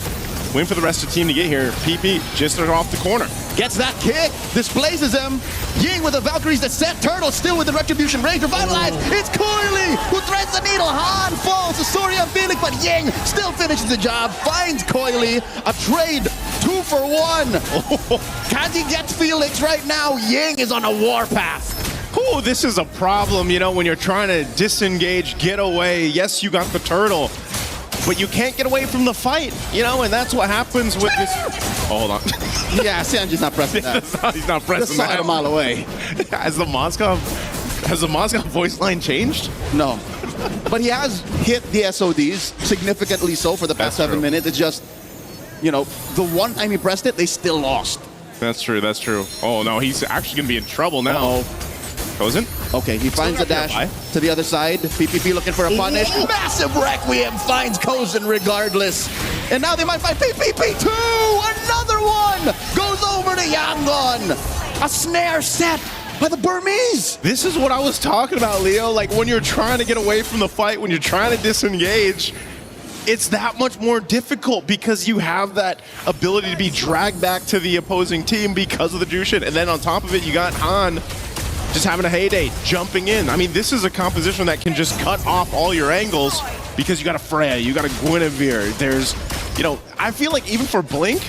Waiting for the rest of the team to get here. PP just off the corner. Gets that kick, displaces him. Ying with the Valkyrie's Descent. Turtle still with the Retribution Rage revitalized. It's Coily who threads the needle. Han falls to Surya and Felix, but Ying still finishes the job. Finds Coily. A trade 2 for 1. Kazi gets Felix right now. Ying is on a warpath. Oh, this is a problem, you know, when you're trying to disengage, get away. Yes, you got the turtle, but you can't get away from the fight, you know, and that's what happens with this. Oh, hold on. Yeah, Sanji's not pressing that. He's not pressing that. that. A mile away. Has the Moscow voice line changed? No. But he has hit the SODs, significantly so for the past 7 minutes. It's just, you know, the one time he pressed it, they still lost. That's true, that's true. Oh, no, he's actually going to be in trouble now. Kozin? Okay, he finds a dash to the other side. PPP looking for a punish. Massive Requiem finds Kozin regardless. And now they might find PPP too! Another one! Goes over to Yangon. A snare set by the Burmese. This is what I was talking about, Leo. Like when you're trying to get away from the fight, when you're trying to disengage, it's that much more difficult because you have that ability to be dragged back to the opposing team because of the Jushin. And then on top of it, you got Han just having a heyday, jumping in. I mean, this is a composition that can just cut off all your angles because you got a Freya, you got a Guinevere. There's, you know, I feel like even for Blink,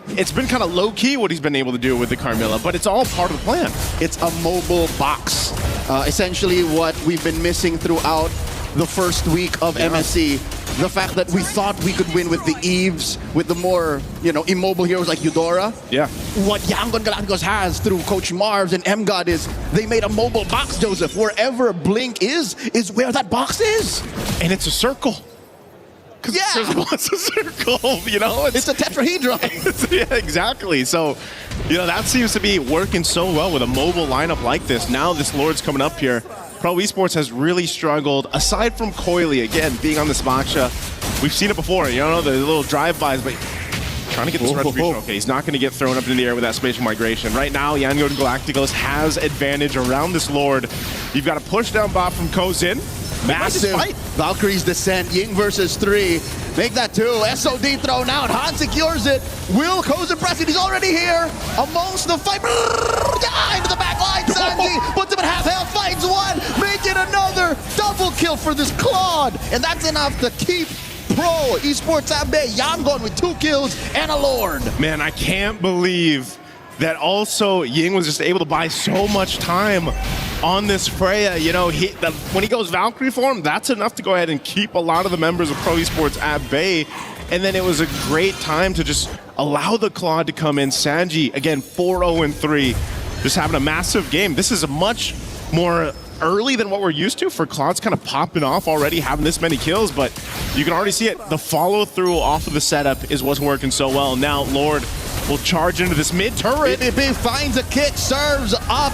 it's been kind of low-key what he's been able to do with the Carmilla, but it's all part of the plan. It's a mobile box. Essentially what we've been missing throughout the first week of MSC. The fact that we thought we could win with the Eves, with the more, you know, immobile heroes like Eudora. Yeah. What Yangon Galacticos has through Coach Marvs and MGod is they made a mobile box, Joseph. Wherever Blink is where that box is. And it's a circle. Yeah. It's a circle, you know? It's a tetrahedron. Yeah, exactly. So, you know, that seems to be working so well with a mobile lineup like this. Now this Lord's coming up here. Pro Esports has really struggled, aside from Coily, again, being on this Moksha. We've seen it before, you know, the little drive-bys, but trying to get this retribution. Okay, he's not going to get thrown up in the air with that spatial migration. Right now, Yangon Galacticos has advantage around this Lord. You've got a push down bot from Kozin. Massive Valkyrie's Descent, Ying versus 3. Make that 2. SOD thrown out. Han secures it. Will Kozin press it? He's already here. Amongst the fight. Into the back line. Sanji puts him in half health. Finds one. Make it another. Double kill for this Claude. And that's enough to keep Pro Esports at bay. Yangon with 2 kills and a Lord. Man, I can't believe that also Ying was just able to buy so much time on this Freya. You know, when he goes Valkyrie form, that's enough to go ahead and keep a lot of the members of Pro Esports at bay. And then it was a great time to just allow the Claude to come in. Sanji, again, 4-0-3, just having a massive game. This is a much more early than what we're used to for Claude's kind of popping off already, having this many kills, but you can already see it. The follow-through off of the setup is what's working so well. Now, Lord will charge into this mid-turret. PPP finds a kick, serves up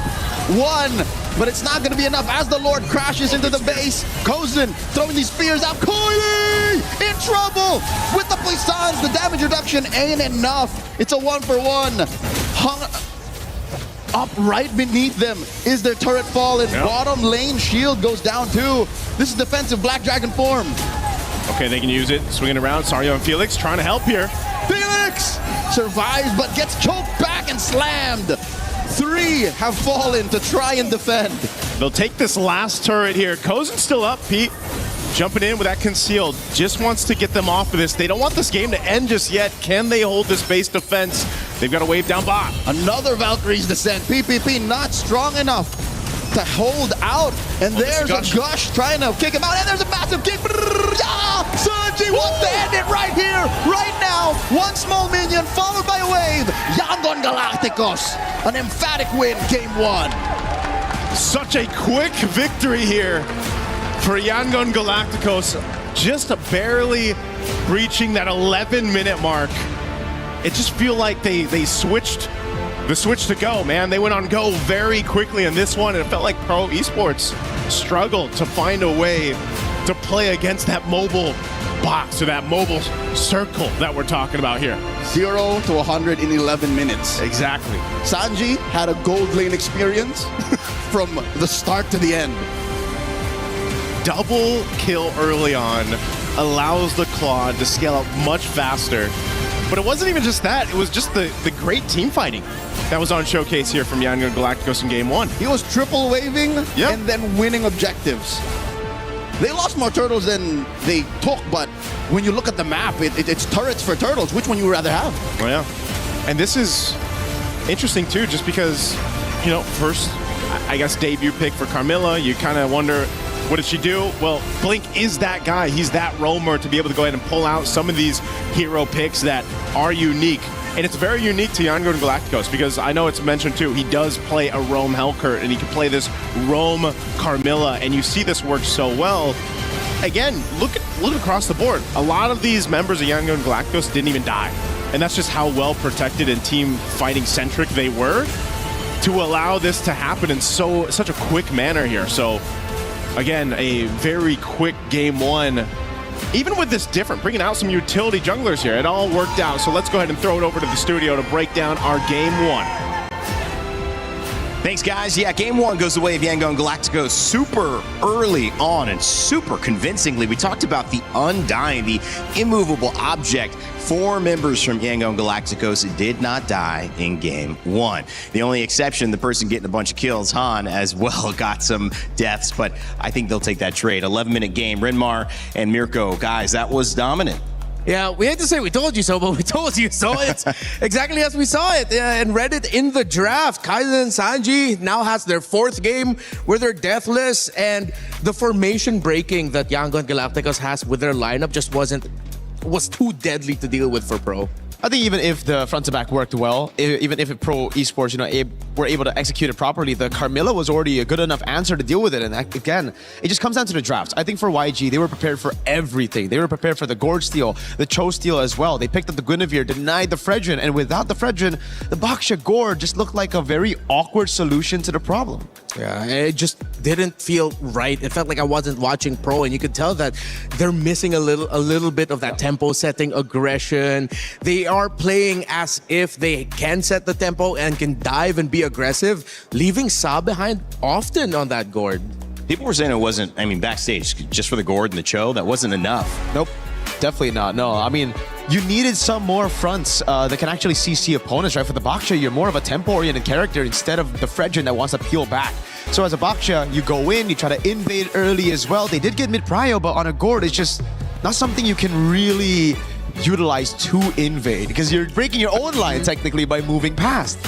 1, but it's not going to be enough as the Lord crashes into the base. Kozin throwing these spears out. Coily in trouble with the puissance. The damage reduction ain't enough. It's a 1-for-1. Hung up right beneath them is their turret fall, and bottom lane shield goes down too. This is defensive Black Dragon form. Okay, they can use it. Swinging around. Sario and Felix trying to help here. Felix survives but gets choked back and slammed. 3 have fallen to try and defend. They'll take this last turret here. Kozen's still up, Pete. Jumping in with that concealed. Just wants to get them off of this. They don't want this game to end just yet. Can they hold this base defense? They've got to wave down bot. Another Valkyrie's descent. PPP not strong enough to hold out. And there's a Gush trying to kick him out. And there's a massive kick. Sanji wants to end it right here, right now. One small minion followed by a wave. Yangon Galacticos. An emphatic win, game 1. Such a quick victory here for Yangon Galacticos. Just barely breaching that 11-minute mark. It just feel like they switched the switch to go, man. They went on go very quickly in this one, and it felt like Pro Esports struggled to find a way to play against that mobile box or that mobile circle that we're talking about here. 0 to 100 in 11 minutes. Exactly. Sanji had a gold lane experience from the start to the end. Double kill early on allows the Claude to scale up much faster. But it wasn't even just that. It was just the great team fighting that was on showcase here from Yangon Galacticos in game 1. He was triple waving and then winning objectives. They lost more turtles than they took, but when you look at the map, it's turrets for turtles. Which one you would rather have? Oh, yeah. And this is interesting, too, just because, you know, first, I guess, debut pick for Carmilla. You kind of wonder, what did she do? Well, Blink is that guy. He's that roamer to be able to go ahead and pull out some of these hero picks that are unique. And it's very unique to Yangon Galacticos because I know it's mentioned too, he does play a roam Hellcurt and he can play this roam Carmilla, and you see this work so well. Again, look across the board. A lot of these members of Yangon Galacticos didn't even die. And that's just how well protected and team fighting centric they were to allow this to happen in such a quick manner here. So again, a very quick game 1. Even with this different, bringing out some utility junglers here, it all worked out. So let's go ahead and throw it over to the studio to break down our game 1. Thanks, guys. Yeah, game 1 goes the way of Yangon Galacticos super early on and super convincingly. We talked about the Undying, the immovable object. 4 members from Yangon Galacticos did not die in game 1. The only exception, the person getting a bunch of kills, Han, as well, got some deaths, but I think they'll take that trade. 11-minute game. Renmar and Mirko, guys, that was dominant. Yeah, we hate to say we told you so, but we told you so. It's exactly as we saw it and read it in the draft. Kaizen and Sanji now has their 4th game where they're deathless, and the formation breaking that Yangon Galacticos has with their lineup just was too deadly to deal with for Pro. I think even if the front to back worked well, even if Pro Esports, were able to execute it properly, the Carmilla was already a good enough answer to deal with it. And again, it just comes down to the drafts. I think for YG, they were prepared for everything. They were prepared for the Gorge steal, the Cho steal as well. They picked up the Guinevere, denied the Fredrin, and without the Fredrin, the Baksha Gorge just looked like a very awkward solution to the problem. Yeah, it just didn't feel right. It felt like I wasn't watching Pro, and you could tell that they're missing a little bit of that tempo setting, aggression. They are playing as if they can set the tempo and can dive and be aggressive, leaving Sa behind often on that gourd. People were saying it wasn't, backstage, just for the gourd and the Cho, that wasn't enough. Nope, definitely not. No, I mean, you needed some more fronts that can actually CC opponents, right? For the Baksha, you're more of a tempo-oriented character instead of the Fredrin that wants to peel back. So as a Baksha, you go in, you try to invade early as well. They did get mid-prio, but on a gourd, it's just not something you can really utilize to invade because you're breaking your own line technically by moving past.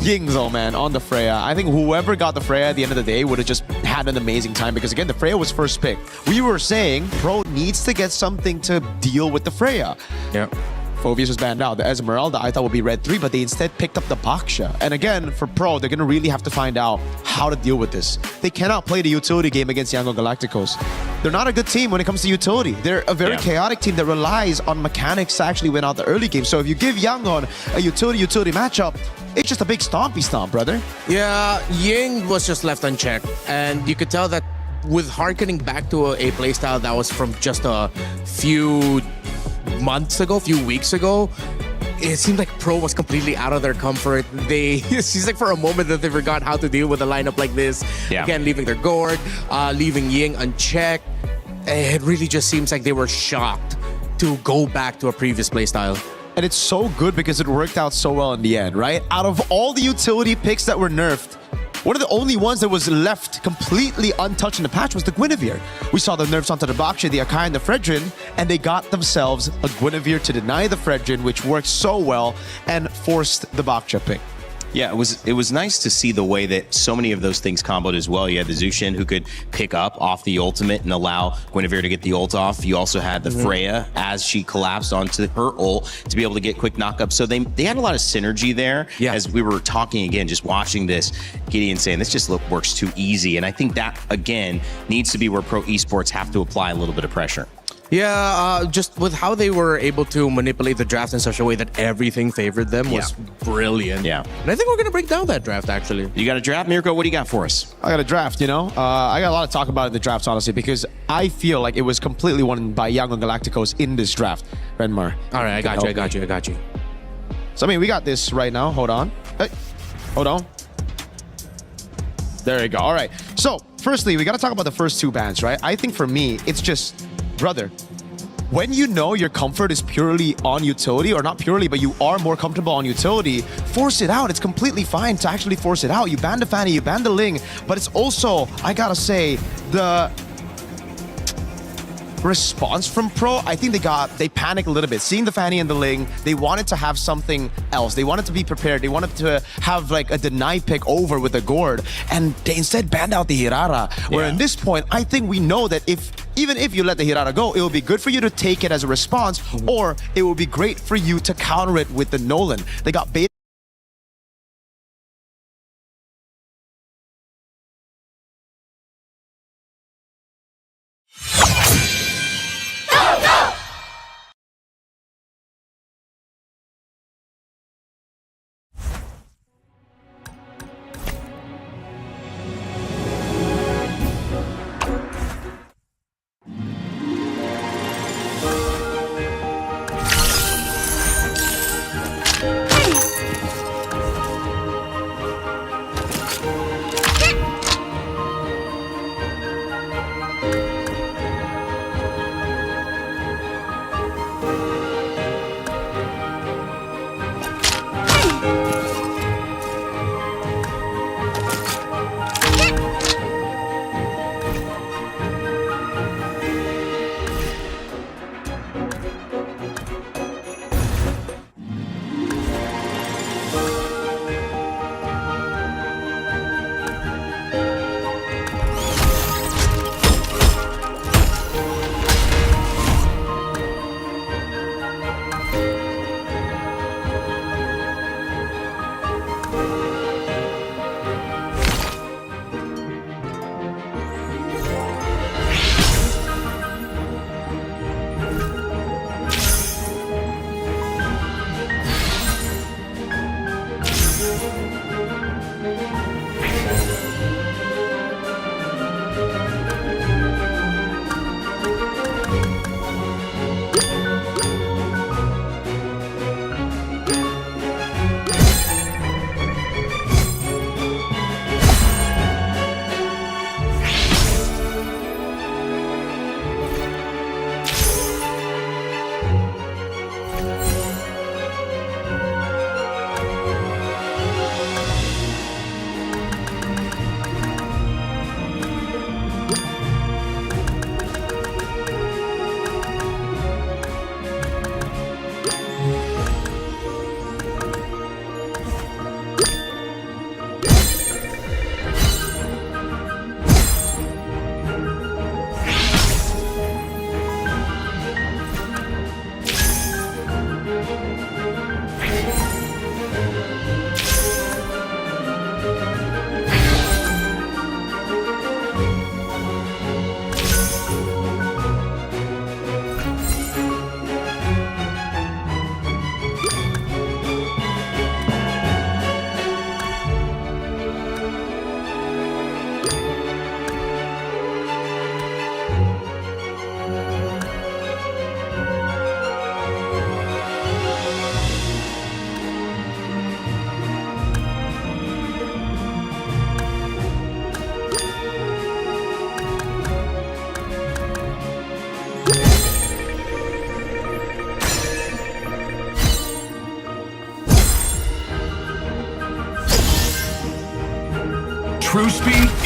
Ying though, man, on the Freya. I think whoever got the Freya at the end of the day would have just had an amazing time because again, the Freya was first pick. We were saying Pro needs to get something to deal with the Freya. Yeah. Phoveus was banned out. The Esmeralda I thought would be red 3, but they instead picked up the Baksha. And again, for Pro, they're going to really have to find out how to deal with this. They cannot play the utility game against Yangon Galacticos. They're not a good team when it comes to utility. They're a very chaotic team that relies on mechanics to actually win out the early game. So if you give Yangon a utility matchup, it's just a big stompy stomp, brother. Yeah, Ying was just left unchecked. And you could tell that with harkening back to a playstyle that was from just a few months ago, few weeks ago, it seemed like Pro was completely out of their comfort. It seems like for a moment that they forgot how to deal with a lineup like this. Yeah. Again, leaving their gourd, leaving Ying unchecked. It really just seems like they were shocked to go back to a previous playstyle. And it's so good because it worked out so well in the end, right? Out of all the utility picks that were nerfed, one of the only ones that was left completely untouched in the patch was the Guinevere. We saw the nerfs onto the Baksha, the Akai, and the Fredrin, and they got themselves a Guinevere to deny the Fredrin, which worked so well and forced the Baksha pick. Yeah, it was nice to see the way that so many of those things comboed as well. You had the Zushin who could pick up off the ultimate and allow Guinevere to get the ult off. You also had the Freya as she collapsed onto her ult to be able to get quick knockup. So they had a lot of synergy there. Yeah. As we were talking again, just watching this, Gideon saying this just works too easy. And I think that, again, needs to be where pro esports have to apply a little bit of pressure. Yeah, just with how they were able to manipulate the draft in such a way that everything favored them was brilliant. Yeah. And I think we're going to break down that draft, actually. You got a draft, Mirko? What do you got for us? I got a draft, you know? I got a lot to talk about in the drafts, honestly, because I feel like it was completely won by Young and Galacticos in this draft, Renmar. All right, I got you. So, I mean, we got this right now. Hold on. Hey, hold on. There you go. All right. So, firstly, we got to talk about the first two bans, right? I think for me, it's just, brother, when you know your comfort is purely on utility, or not purely, but you are more comfortable on utility, force it out. It's completely fine to actually force it out. You ban the Fanny, you ban the Ling, but it's also, I gotta say, the response from Pro, I think they panicked a little bit. Seeing the Fanny and the Ling, they wanted to have something else. They wanted to be prepared. They wanted to have like a deny pick over with the Gourd, and they instead banned out the Hirara. Where in this point, I think we know that even if you let the Hirara go, it will be good for you to take it as a response, or it will be great for you to counter it with the Nolan. They got bait.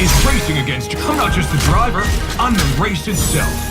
is racing against you. I'm not just the driver, I'm the race itself.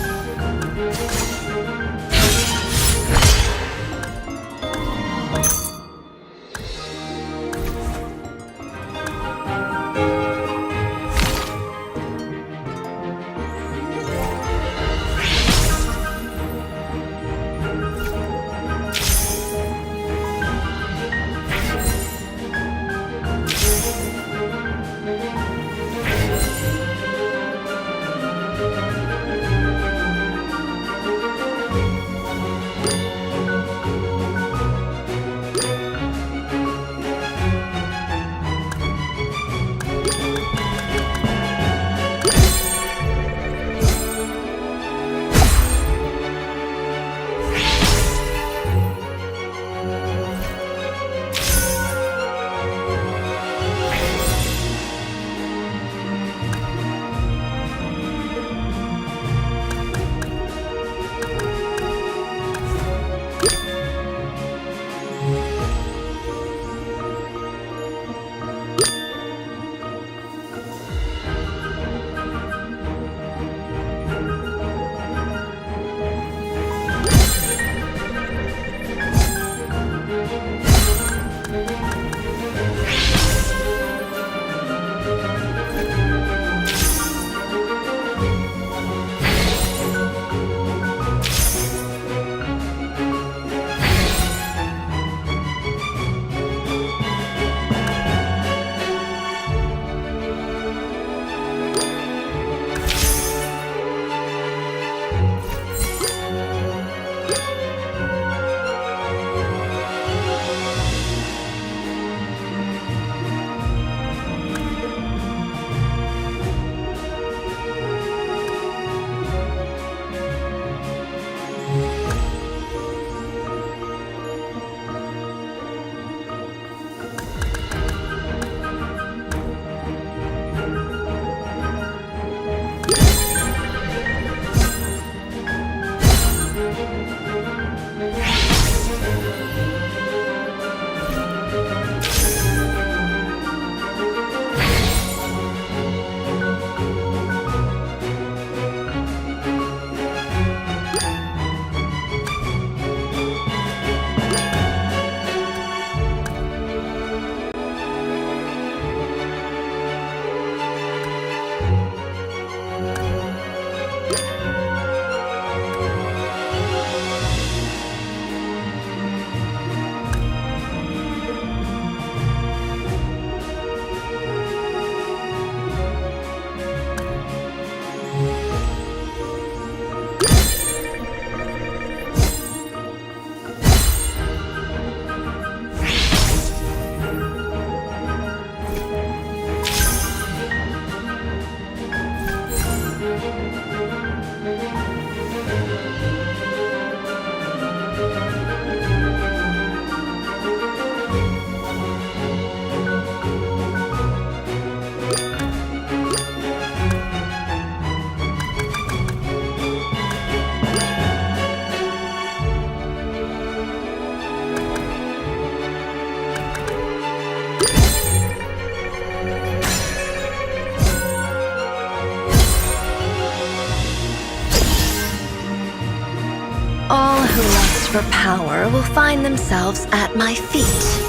All who lust for power will find themselves at my feet.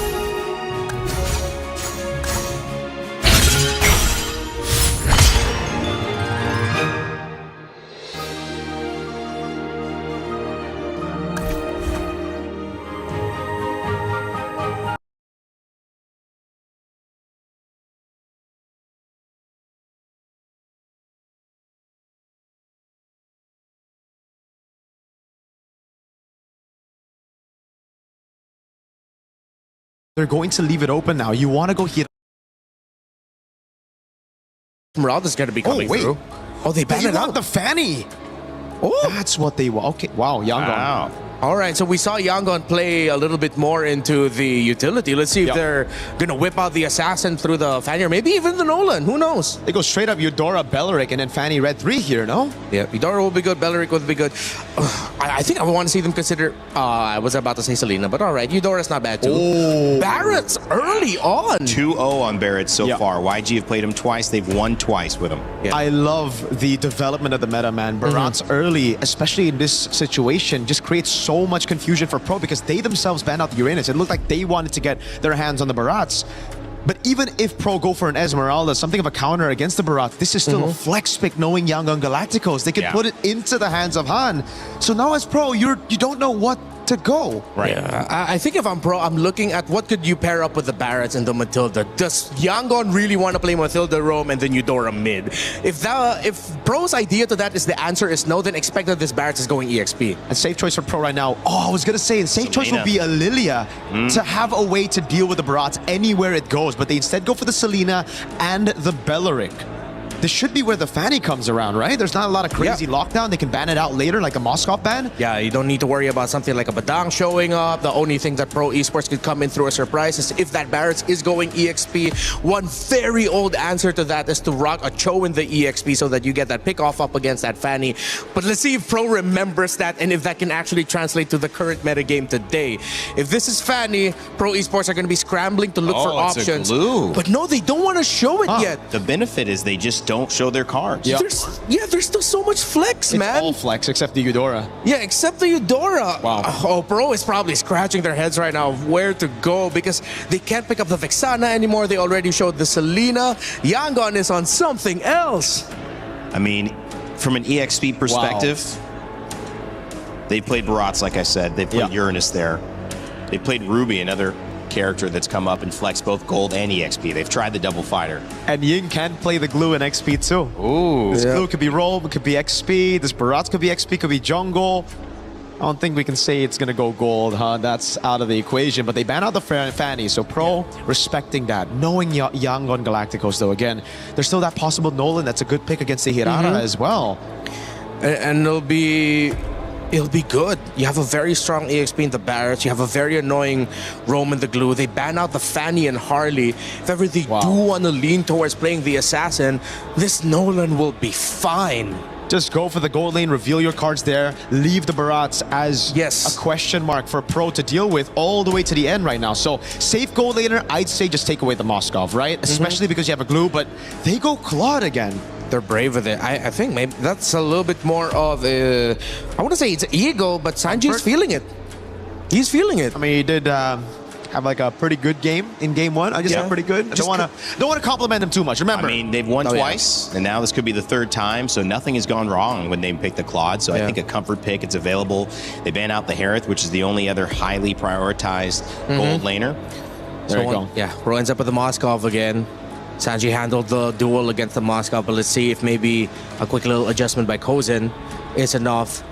They're going to leave it open now. You want to go here. Esmeralda's going to be coming through. Oh, they banned it out. The Fanny. Oh, that's what they want. Okay, wow, Yangon. Wow. All right, so we saw Yangon play a little bit more into the utility. Let's see if they're going to whip out the Assassin through the Fanny, or maybe even the Nolan. Who knows? They go straight up Eudora, Belleric, and then Fanny Red 3 here, no? Yeah, Eudora will be good, Belleric will be good. I think I want to see them consider... I was about to say Selena, but all right, Eudora's not bad too. Oh. Barrett's early on. 2-0 on Barrett so far. YG have played him twice. They've won twice with him. Yeah. I love the development of the meta, man. Barat's early, especially in this situation, just creates so much confusion for Pro because they themselves banned out the Uranus. It looked like they wanted to get their hands on the Barats. But even if Pro go for an Esmeralda, something of a counter against the Barat, this is still a flex pick knowing Yangon Galacticos. They can put it into the hands of Han. So now as Pro, you don't know what to go. Right. Yeah, I think if I'm Pro, I'm looking at what could you pair up with the Barretts and the Matilda. Does Yangon really want to play Matilda Roam and then Eudora mid? If Pro's idea to that is the answer is no, then expect that this Barretts is going EXP. And safe choice for Pro right now. Oh, I was going to say, the safe choice would be a Lilia to have a way to deal with the Barats anywhere it goes. But they instead go for the Selena and the Belleric. This should be where the Fanny comes around, right? There's not a lot of crazy lockdown. They can ban it out later, like a Moskov ban. Yeah, you don't need to worry about something like a Badang showing up. The only thing that Pro Esports could come in through a surprise is if that Barretts is going EXP. One very old answer to that is to rock a Cho in the EXP so that you get that pick off up against that Fanny. But let's see if Pro remembers that and if that can actually translate to the current metagame today. If this is Fanny, Pro Esports are going to be scrambling to look for it's options. a glue. But no, they don't want to show it yet. The benefit is they just don't show their cards. There's still so much flex, man. It's all flex except the Eudora. Yeah, except the Eudora. Wow. Oh, Pro is probably scratching their heads right now of where to go because they can't pick up the Vexana anymore. They already showed the Selena. Yangon is on something else. I mean, from an EXP perspective, they played Barats, like I said. They played Uranus there. They played Ruby, another character that's come up and flexed both gold and EXP. They've tried the double fighter. And Ying can play the glue in XP too. Ooh. This glue could be roll, it could be XP. This Barats could be XP, could be jungle. I don't think we can say it's going to go gold, huh? That's out of the equation. But they ban out the Fanny, so Pro respecting that. Knowing Yangon Galacticos, though, again, there's still that possible Nolan that's a good pick against the Hirara as well. And it'll be good. You have a very strong EXP in the Barretts. You have a very annoying Roam in the glue. They ban out the Fanny and Harley. If ever they do want to lean towards playing the Assassin, this Nolan will be fine. Just go for the gold lane, reveal your cards there, leave the Barats as a question mark for Pro to deal with all the way to the end right now. So safe gold laner, I'd say just take away the Moskov, right? Especially because you have a glue, but they go Claude again. They're brave with it. I think maybe that's a little bit more of a, I want to say it's ego, but Sanji's feeling it. He's feeling it. I mean, he did have like a pretty good game in game one. I just have pretty good. I don't want to compliment him too much. Remember, I mean, they've won twice, and now this could be the third time, so nothing has gone wrong when they pick the Claude. So I think a comfort pick, it's available. They ban out the Harith, which is the only other highly prioritized gold laner. There you go. Yeah, Pro ends up with the Moskov again. Sanji handled the duel against the Moskov, but let's see if maybe a quick little adjustment by Kozin is enough.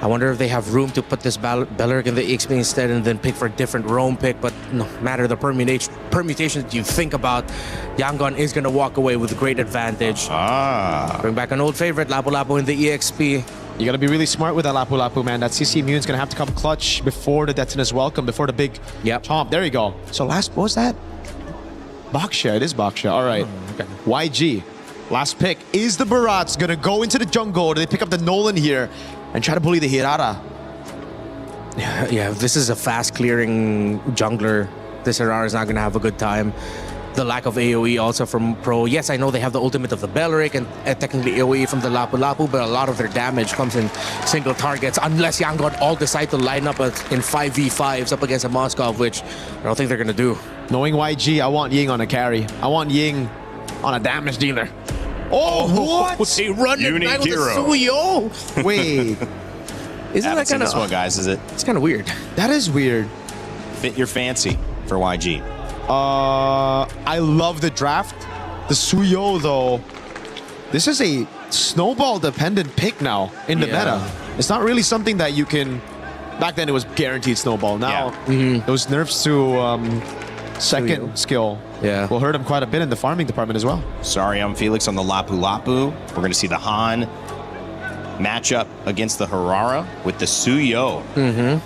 I wonder if they have room to put this Belleric in the EXP instead and then pick for a different Roam pick, but no matter the permutation that you think about, Yangon is going to walk away with a great advantage. Bring back an old favorite, Lapu Lapu in the EXP. You got to be really smart with that Lapu Lapu, man. That CC Immune's going to have to come clutch before the Detonus Welcome, before the big chomp. There you go. So what was that? Baksha, it is Baksha. All right. YG, last pick. Is the Barats going to go into the jungle, or do they pick up the Nolan here and try to bully the Hirara? Yeah, if this is a fast-clearing jungler, this Hirara is not going to have a good time. The lack of AoE also from Pro. Yes, I know they have the ultimate of the Belleric and technically AoE from the Lapu Lapu, but a lot of their damage comes in single targets unless Yangon all decide to line up in 5v5s up against a Moskov, which I don't think they're going to do. Knowing YG, I want Ying on a carry. I want Ying on a damage dealer. Oh, what? They run it back with the Suyo. Wait. Isn't that kind of... this one, guys, is it? It's kind of weird. That is weird. Fit your fancy for YG. I love the draft. The Suyo, though. This is a snowball-dependent pick now in the meta. It's not really something that you can... Back then, it was guaranteed snowball. Now, those nerfs to second skill will hurt him quite a bit in the farming department as well. Sorry, I'm Felix on the Lapu Lapu. We're going to see the Han. matchup against the Harara with the Suyo.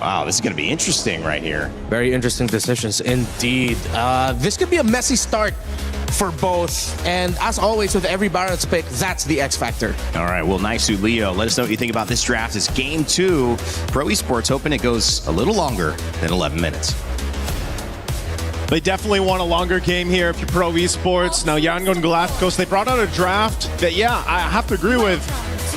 Wow, this is going to be interesting right here. Very interesting decisions indeed. This could be a messy start for both. And as always with every Barrett's pick, that's the X factor. All right, well, Naisu, Leo, let us know what you think about this draft. It's game 2. Pro Esports hoping it goes a little longer than 11 minutes. They definitely want a longer game here if you're Pro Esports. Now, Yangon Galacticos, they brought out a draft that, yeah, I have to agree with,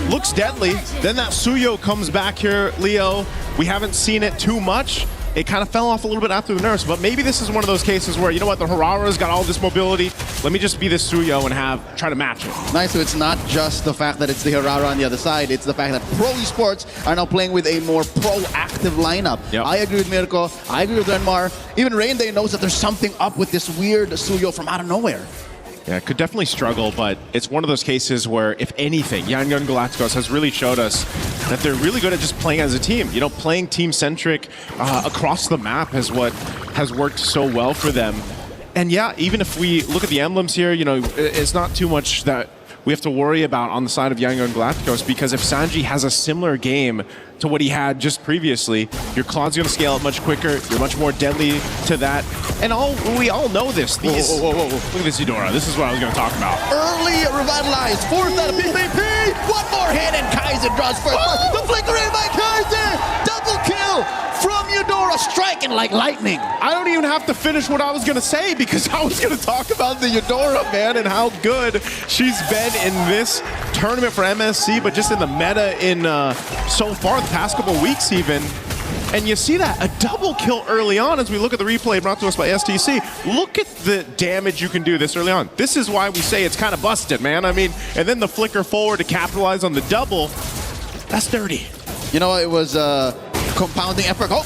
looks deadly. Then that Suyo comes back here, Leo. We haven't seen it too much. It kind of fell off a little bit after the nerfs, but maybe this is one of those cases where, you know what, the Harara's got all this mobility. Let me just be this Suyo and try to match it. Nice, so it's not just the fact that it's the Harara on the other side, it's the fact that Pro Esports are now playing with a more proactive lineup. Yep. I agree with Mirko, I agree with Renmar. Even Rainday knows that there's something up with this weird Suyo from out of nowhere. Yeah, could definitely struggle, but it's one of those cases where, if anything, Yangon Galacticos has really showed us that they're really good at just playing as a team. You know, playing team-centric across the map is what has worked so well for them. And yeah, even if we look at the emblems here, you know, it's not too much that we have to worry about on the side of Yangon Galacticos, because if Sanji has a similar game to what he had just previously, your Claude's going to scale up much quicker, you're much more deadly to that. And we all know this. These, whoa. Look at this Eudora. This is what I was going to talk about. Early revitalized, fourth out of PvP. One more hit and Kaiser draws first. The flicker in by Kaiser. Double kill from Eudora, striking like lightning. I don't even have to finish what I was going to say, because I was going to talk about the Eudora, man, and how good she's been in this tournament for MSC, but just in the meta in so far the past couple weeks even. And you see that, a double kill early on as we look at the replay brought to us by STC. Look at the damage you can do this early on. This is why we say it's kind of busted, man. I mean, and then the flicker forward to capitalize on the double. That's dirty. You know, it was compounding effort. Oh,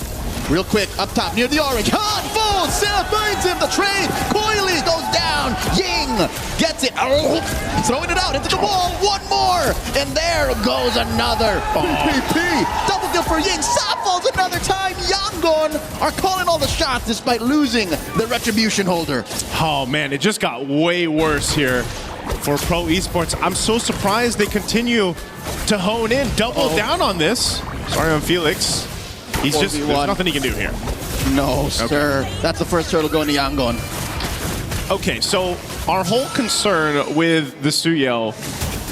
real quick, up top near the orange. Han falls, Sarah finds him, the trade. Coily goes down. Ying gets it. Oh, throwing it out into the wall. One more. And there goes another. PvP. Double kill for Ying. Sa falls another time. Yangon are calling all the shots despite losing the retribution holder. Oh, man, it just got way worse here for Pro Esports. I'm so surprised they continue to hone in, double down on this. Sorry on Felix. He's just, there's nothing he can do here. No, sir. Okay. That's the first turtle going to Yangon. Okay, so our whole concern with the Suyo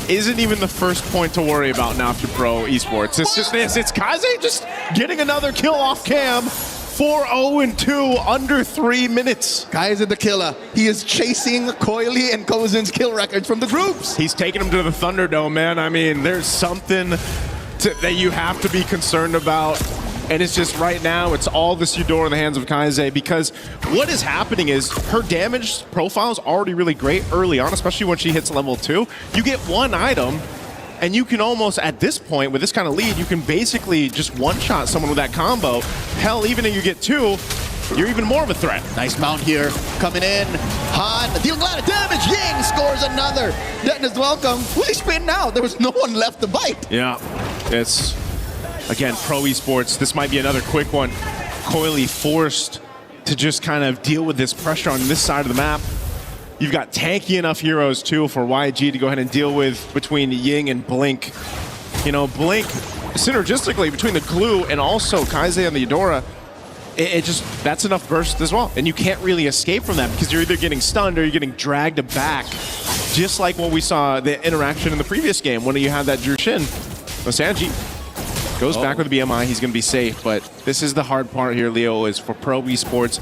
isn't even the first point to worry about now for Pro Esports. It's just this. It's Kaze just getting another kill off cam. 4-0-2 under 3 minutes. Kaze the killer. He is chasing Coily and Kozin's kill records from the groups. He's taking them to the Thunderdome, man. I mean, there's something that you have to be concerned about. And it's just right now, it's all this Eudora in the hands of Kaze, because what is happening is her damage profile is already really great early on, especially when she hits level 2. You get one item, and you can almost, at this point, with this kind of lead, you can basically just one-shot someone with that combo. Hell, even if you get 2, you're even more of a threat. Nice mount here, coming in. Han dealing a lot of damage. Ying scores another. Denton is welcome. Who's he spin now? There was no one left to bite. Yeah, it's... Again, Pro Esports, this might be another quick one. Coily forced to just kind of deal with this pressure on this side of the map. You've got tanky enough heroes, too, for YG to go ahead and deal with between Ying and Blink. You know, Blink, synergistically, between the Glue and also Kaze and the Eudora, it just, that's enough burst as well. And you can't really escape from that, because you're either getting stunned or you're getting dragged back. Just like what we saw, the interaction in the previous game, when you had that Jushin. Sanji goes back with the BMI, he's going to be safe, but this is the hard part here, Leo, is for Pro Esports.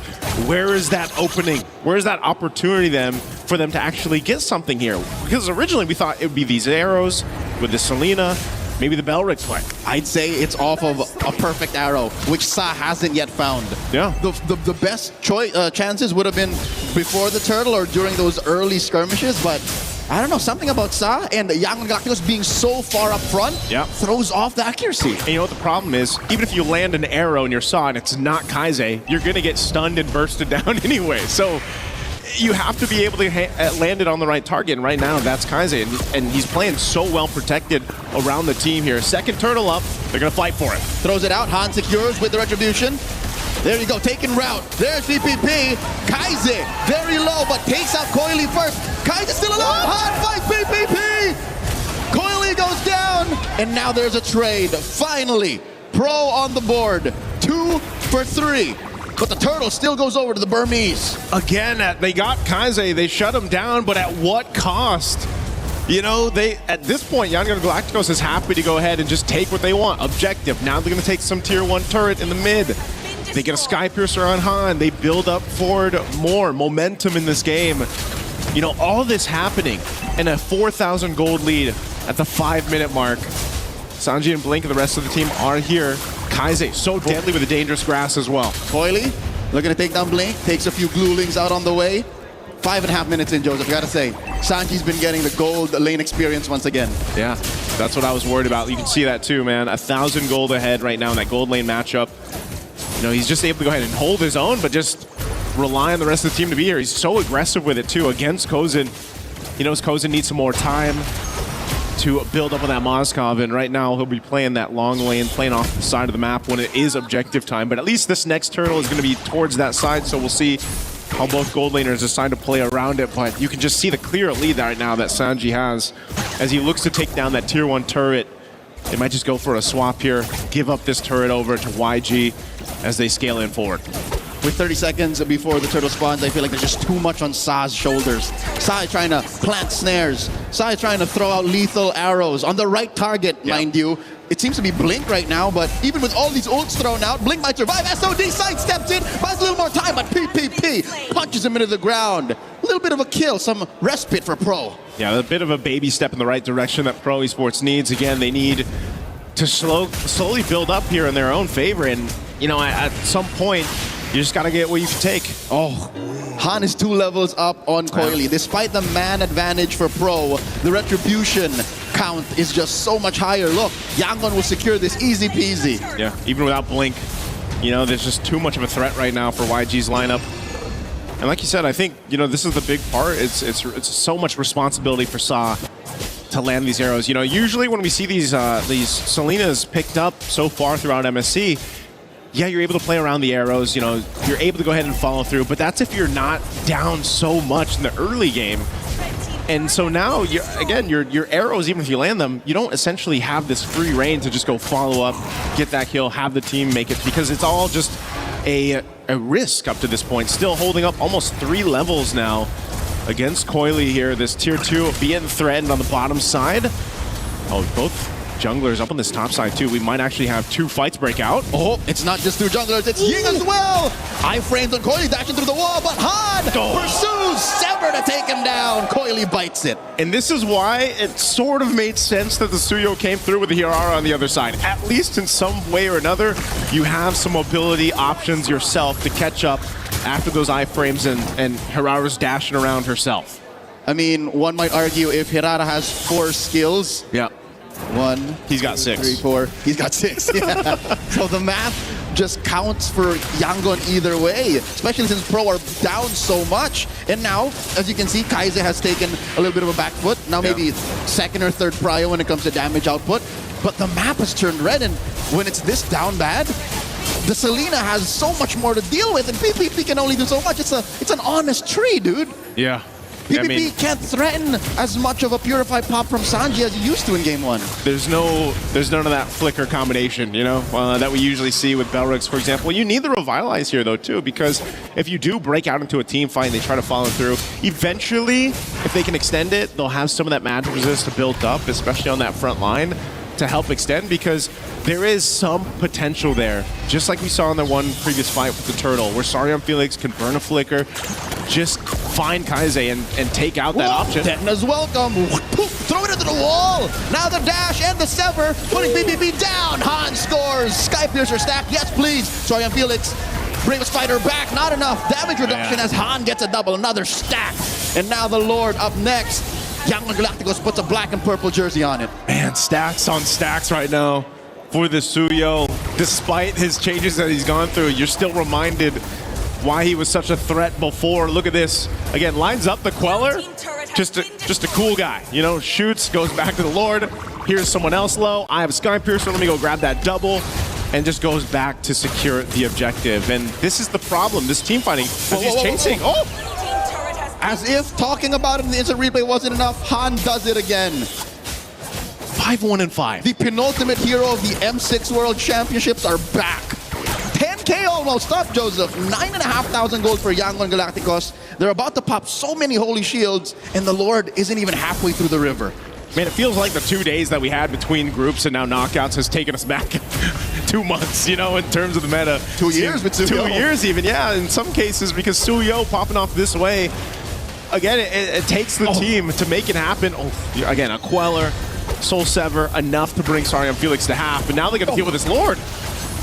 Where is that opening? Where is that opportunity then for them to actually get something here? Because originally we thought it would be these arrows with the Selena, maybe the Belric play. I'd say it's off of a perfect arrow, which Sa hasn't yet found. Yeah. The best chances would have been before the turtle or during those early skirmishes, but I don't know, something about Sa and Yangon Galacticos being so far up front throws off the accuracy. And you know what the problem is? Even if you land an arrow in your Sa and it's not Kaze, you're going to get stunned and bursted down anyway. So you have to be able to land it on the right target, and right now that's Kaze, and he's playing so well protected around the team here. Second turtle up, they're going to fight for it. Throws it out, Han secures with the retribution. There you go, taking route. There's VPP. Kaze, very low, but takes out Coily first. Kaze still alive. Han fights VPP. Coily goes down. down, and now there's a trade. Finally, Pro on the board. 2 for 3. But the turtle still goes over to the Burmese. Again, they got Kaise, they shut him down, but at what cost? You know, at this point, Young Gun Galacticos is happy to go ahead and just take what they want. Objective. Now they're going to take some tier 1 turret in the mid. They get a Sky Piercer on Han. They build up forward more momentum in this game. You know, all this happening in a 4,000 gold lead at the 5-minute mark. Sanji and Blink and the rest of the team are here. Kaise, so deadly with a dangerous grass as well. Coily, looking to take down Blink. Takes a few Glulings out on the way. 5.5 minutes in, Joseph. Gotta say, Sanji's been getting the gold lane experience once again. Yeah, that's what I was worried about. You can see that too, man. 1,000 gold ahead right now in that gold lane matchup. You know, he's just able to go ahead and hold his own, but just rely on the rest of the team to be here. He's so aggressive with it too against Kozin. He knows Kozin needs some more time to build up on that Moskov, and right now he'll be playing that long lane, playing off the side of the map when it is objective time. But at least this next turtle is going to be towards that side, so we'll see how both gold laners decide to play around it. But you can just see the clear lead right now that Sanji has as he looks to take down that tier 1 turret. They might just go for a swap here, give up this turret over to YG as they scale in forward. With 30 seconds before the turtle spawns, I feel like there's just too much on Sa's shoulders. Sa trying to plant snares. Sa trying to throw out lethal arrows on the right target, mind you. It seems to be Blink right now, but even with all these ults thrown out, Blink might survive. SOD sidesteps in, buys a little more time, but PPP punches him into the ground. A little bit of a kill, some respite for Pro. Yeah, a bit of a baby step in the right direction that Pro Esports needs. Again, they need to slowly build up here in their own favor, and you know, at some point, you just gotta get what you can take. Oh, Han is 2 levels up on Coily. Despite the man advantage for Pro, the retribution count is just so much higher. Look, Yangon will secure this easy peasy. Yeah, even without Blink, you know, there's just too much of a threat right now for YG's lineup. And like you said, I think, you know, this is the big part. It's so much responsibility for Sa to land these arrows. You know, usually when we see these Selenas picked up so far throughout MSC, yeah, you're able to play around the arrows, you know, you're able to go ahead and follow through, but that's if you're not down so much in the early game. And so now, your arrows, even if you land them, you don't essentially have this free reign to just go follow up, get that kill, have the team make it, because it's all just a risk up to this point. Still holding up almost 3 levels now against Coily here. This tier 2 being threatened on the bottom side. Oh, both junglers up on this top side too. We might actually have 2 fights break out. Oh, it's not just 2 junglers, it's Ying as well! Iframes on Coily dashing through the wall, but Han pursues Sever to take him down. Coily bites it. And this is why it sort of made sense that the Suyo came through with the Hirara on the other side. At least in some way or another, you have some mobility options yourself to catch up after those iframes and Hirara's dashing around herself. I mean, one might argue if Hirara has 4 skills. Yeah. 1, he's got 6. 3, 4. He's got 6. Yeah. So the math just counts for Yangon either way, especially since Pro are down so much. And now, as you can see, Kaise has taken a little bit of a back foot. Now maybe 2nd or 3rd prio when it comes to damage output. But the map has turned red, and when it's this down bad, the Selena has so much more to deal with, and PPP can only do so much. It's an honest tree, dude. Yeah. PPP can't threaten as much of a purified pop from Sanji as he used to in Game 1. There's none of that flicker combination, you know, that we usually see with Belrix, for example. You need the Revitalize here, though, too, because if you do break out into a team fight and they try to follow through, eventually, if they can extend it, they'll have some of that magic resist to build up, especially on that front line, to help extend, because there is some potential there. Just like we saw in the one previous fight with the Turtle, where Sarion Felix can burn a flicker, just find Kaise and take out that option. Detna's welcome. Throw it into the wall. Now the dash and the sever, putting BBB down. Han scores. Sky Piercer stack. Yes, please. Sarion Felix brings Spider back. Not enough damage reduction as Han gets a double. Another stack. And now the Lord up next. Young Galacticos puts a black and purple jersey on it. Man, stacks on stacks right now for the Suyo. Despite his changes that he's gone through, you're still reminded why he was such a threat before. Look at this. Again, lines up the Queller. Just a cool guy. You know, shoots, goes back to the Lord. Here's someone else low. I have Sky Piercer. Let me go grab that double. And just goes back to secure the objective. And this is the problem. This team fighting, as he's chasing. Oh! As if talking about it in the instant replay wasn't enough, Han does it again. 5-1-5. The penultimate hero of the M6 World Championships are back. 10K almost up, Joseph. 9,500 gold for Yangon Galacticos. They're about to pop so many holy shields, and the Lord isn't even halfway through the river. Man, it feels like the 2 days that we had between groups and now knockouts has taken us back 2 months, you know, in terms of the meta. 2 years with Suyo. 2 years even, yeah, in some cases, because Suyo popping off this way, again, it takes the team to make it happen. Oh, again, a Queller, Soul Sever, enough to bring Sariam Felix to half, but now they got to deal with this Lord.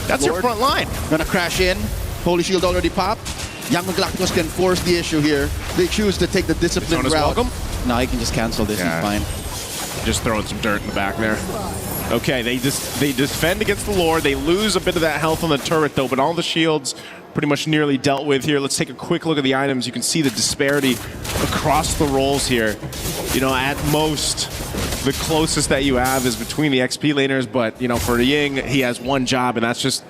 That's your front line. Gonna crash in. Holy Shield already popped. Yangon Galacticos can force the issue here. They choose to take the disciplined route. Welcome. No, he can just cancel this. Yeah. He's fine. Just throwing some dirt in the back there. Okay, they defend against the Lord. They lose a bit of that health on the turret, though, but all the shields pretty much nearly dealt with here. Let's take a quick look at the items. You can see the disparity across the roles here. You know, at most, the closest that you have is between the XP laners, but, you know, for Ying, he has one job, and that's just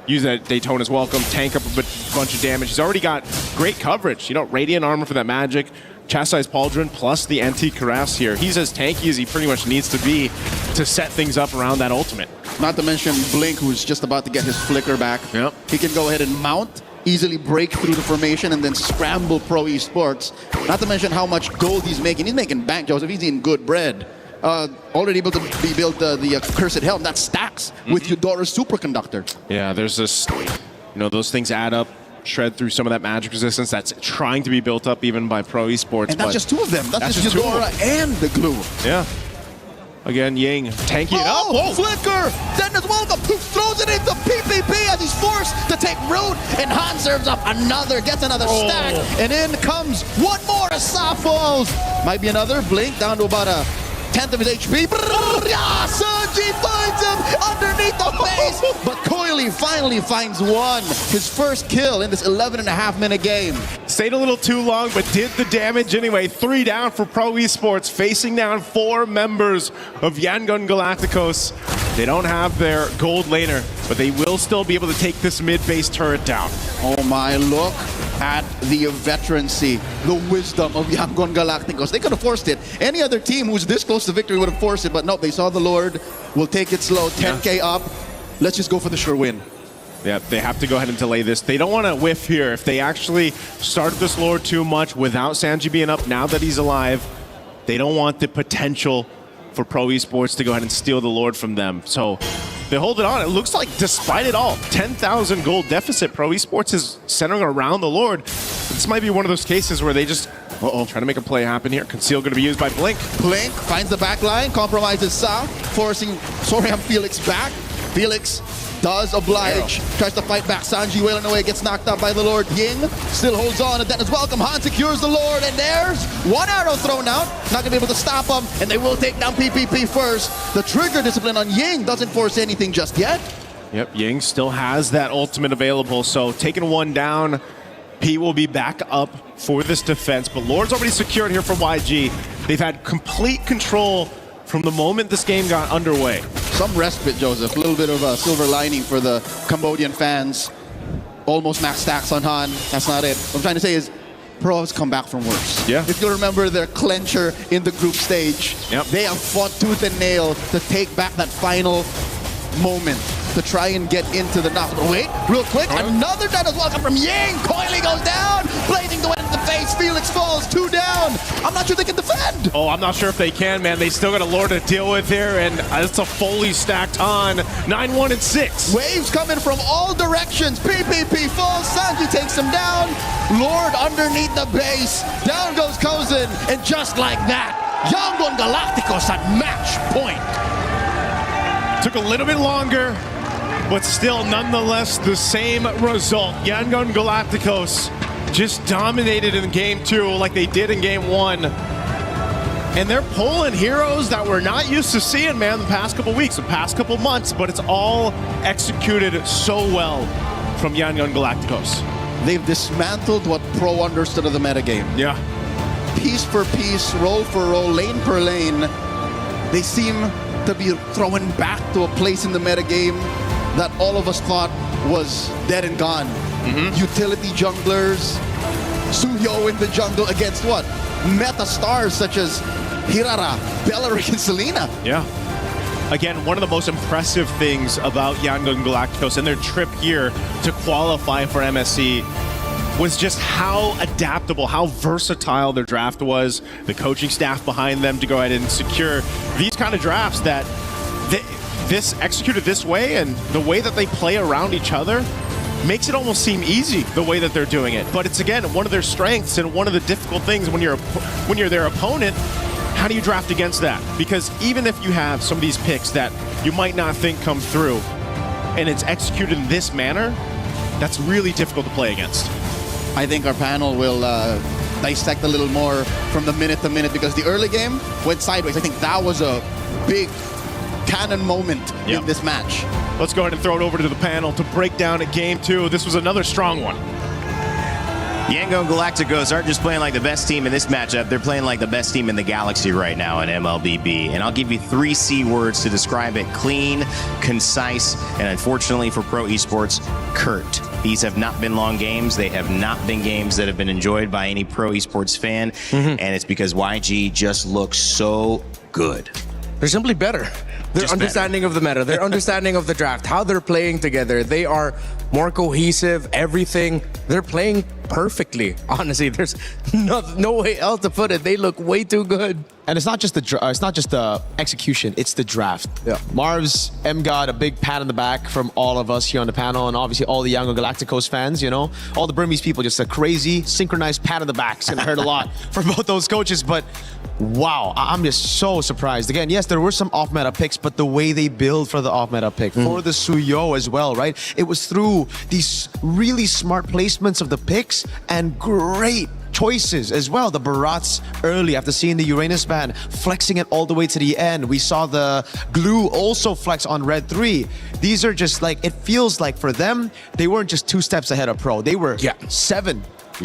use that Daytona's Welcome, tank up a bunch of damage. He's already got great coverage. You know, Radiant Armor for that magic, Chastise Pauldron, plus the Anti-Caress here. He's as tanky as he pretty much needs to be to set things up around that ultimate. Not to mention Blink, who's just about to get his flicker back. Yep. He can go ahead and mount, easily break through the formation, and then scramble Pro Esports. Not to mention how much gold he's making. He's making bank, Joseph. He's eating good bread. Already able to be built the Cursed Helm. That stacks with Eudora's Superconductor. Yeah, there's this, you know, those things add up, shred through some of that magic resistance that's trying to be built up even by Pro Esports. And that's just 2 of them. That's just Eudora and the glue. Yeah. Again, Ying tanking it up. Oh, flicker! Dennis Welcome throws it into PPP as he's forced to take root, and Han serves up another, gets another stack, and in comes one more as Sa falls. Might be another Blink down to about a 10th of his HP. Sanji finds him underneath the face, but Coily finally finds one. His first kill in this 11.5-minute game. Stayed a little too long, but did the damage anyway. 3 down for Pro Esports, facing down 4 members of Yangon Galacticos. They don't have their gold laner, but they will still be able to take this mid-base turret down. Oh my, look at the veterancy, the wisdom of Yangon Galacticos. They could have forced it. Any other team who's this close to victory would have forced it, but nope, they saw the Lord. We'll take it slow, 10K up. Let's just go for the sure win. Yeah, they have to go ahead and delay this. They don't want to whiff here. If they actually started this Lord too much without Sanji being up now that he's alive, they don't want the potential for Pro Esports to go ahead and steal the Lord from them. So they hold it on. It looks like, despite it all, 10,000 gold deficit. Pro Esports is centering around the Lord. This might be one of those cases where they just trying to make a play happen here. Conceal going to be used by Blink. Blink finds the back line, compromises Sa, forcing Soriam Felix back. Felix does oblige, tries to fight back. Sanji wailing away, gets knocked out by the Lord. Ying still holds on, and Dennis Welcome. Han secures the Lord, and there's one arrow thrown out. Not gonna be able to stop him, and they will take down PPP first. The trigger discipline on Ying doesn't force anything just yet. Yep, Ying still has that ultimate available, so taking one down, P will be back up for this defense, but Lord's already secured here for YG. They've had complete control from the moment this game got underway. Some respite, Joseph. A little bit of a silver lining for the Cambodian fans. Almost max stacks on Han. That's not it. What I'm trying to say is, Pro has come back from worse. Yeah. If you remember their clencher in the group stage, they have fought tooth and nail to take back that final moment to try and get into the knock. Wait, real quick, another Dennis Welcome from Ying. Coily goes down, blazing the wind in the face. Felix falls, 2 down. I'm not sure they can defend. Oh, I'm not sure if they can, man. They still got a Lord to deal with here, and it's a fully stacked on 9-1 and 6. Waves coming from all directions. PPP falls, Sanji takes him down. Lord underneath the base. Down goes Kozin, and just like that, Yangon Galacticos at match point. Took a little bit longer, but still nonetheless the same result. Yangon Galacticos just dominated in game 2 like they did in game 1. And they're pulling heroes that we're not used to seeing, man, the past couple weeks, the past couple months, but it's all executed so well from Yangon Galacticos. They've dismantled what Pro understood of the metagame. Yeah. Piece for piece, role for role, lane per lane, they seem to be thrown back to a place in the metagame that all of us thought was dead and gone. Utility junglers, Suyo in the jungle against what? Meta stars such as Hirara, Bellaric, and Selena. Yeah. Again, one of the most impressive things about Yangon Galacticos and their trip here to qualify for MSC was just how adaptable, how versatile their draft was, the coaching staff behind them to go ahead and secure these kind of drafts that this executed this way, and the way that they play around each other makes it almost seem easy the way that they're doing it. But it's, again, one of their strengths and one of the difficult things when you're their opponent. How do you draft against that? Because even if you have some of these picks that you might not think come through and it's executed in this manner, that's really difficult to play against. I think our panel will dissect a little more from the minute to minute, because the early game went sideways. I think that was a big canon moment in this match. Let's go ahead and throw it over to the panel to break down at game 2. This was another strong one. Yangon Galacticos aren't just playing like the best team in this matchup, they're playing like the best team in the galaxy right now in MLBB. And I'll give you 3 C words to describe it: clean, concise, and unfortunately for Pro Esports, curt. These have not been long games. They have not been games that have been enjoyed by any Pro Esports fan. And it's because YG just looks so good. They're simply better. Their understanding of the meta, their understanding of the draft, how they're playing together. They are more cohesive, everything. They're playing perfectly. Honestly, there's no way else to put it. They look way too good. And it's not just the execution, it's the draft. Yeah. Marv's got a big pat on the back from all of us here on the panel, and obviously all the Yangon Galacticos fans, you know. All the Burmese people, just a crazy, synchronized pat on the back. It's gonna hurt a lot for both those coaches, but wow, I'm just so surprised. Again, yes, there were some off-meta picks, but the way they build for the off-meta pick, for the Suyo as well, right? It was through these really smart placements of the picks and great choices as well. The Barats early, after seeing the Uranus ban, flexing it all the way to the end. We saw the Glue also flex on Red 3. These are just like, it feels like for them, they weren't just 2 steps ahead of Pro. They were 7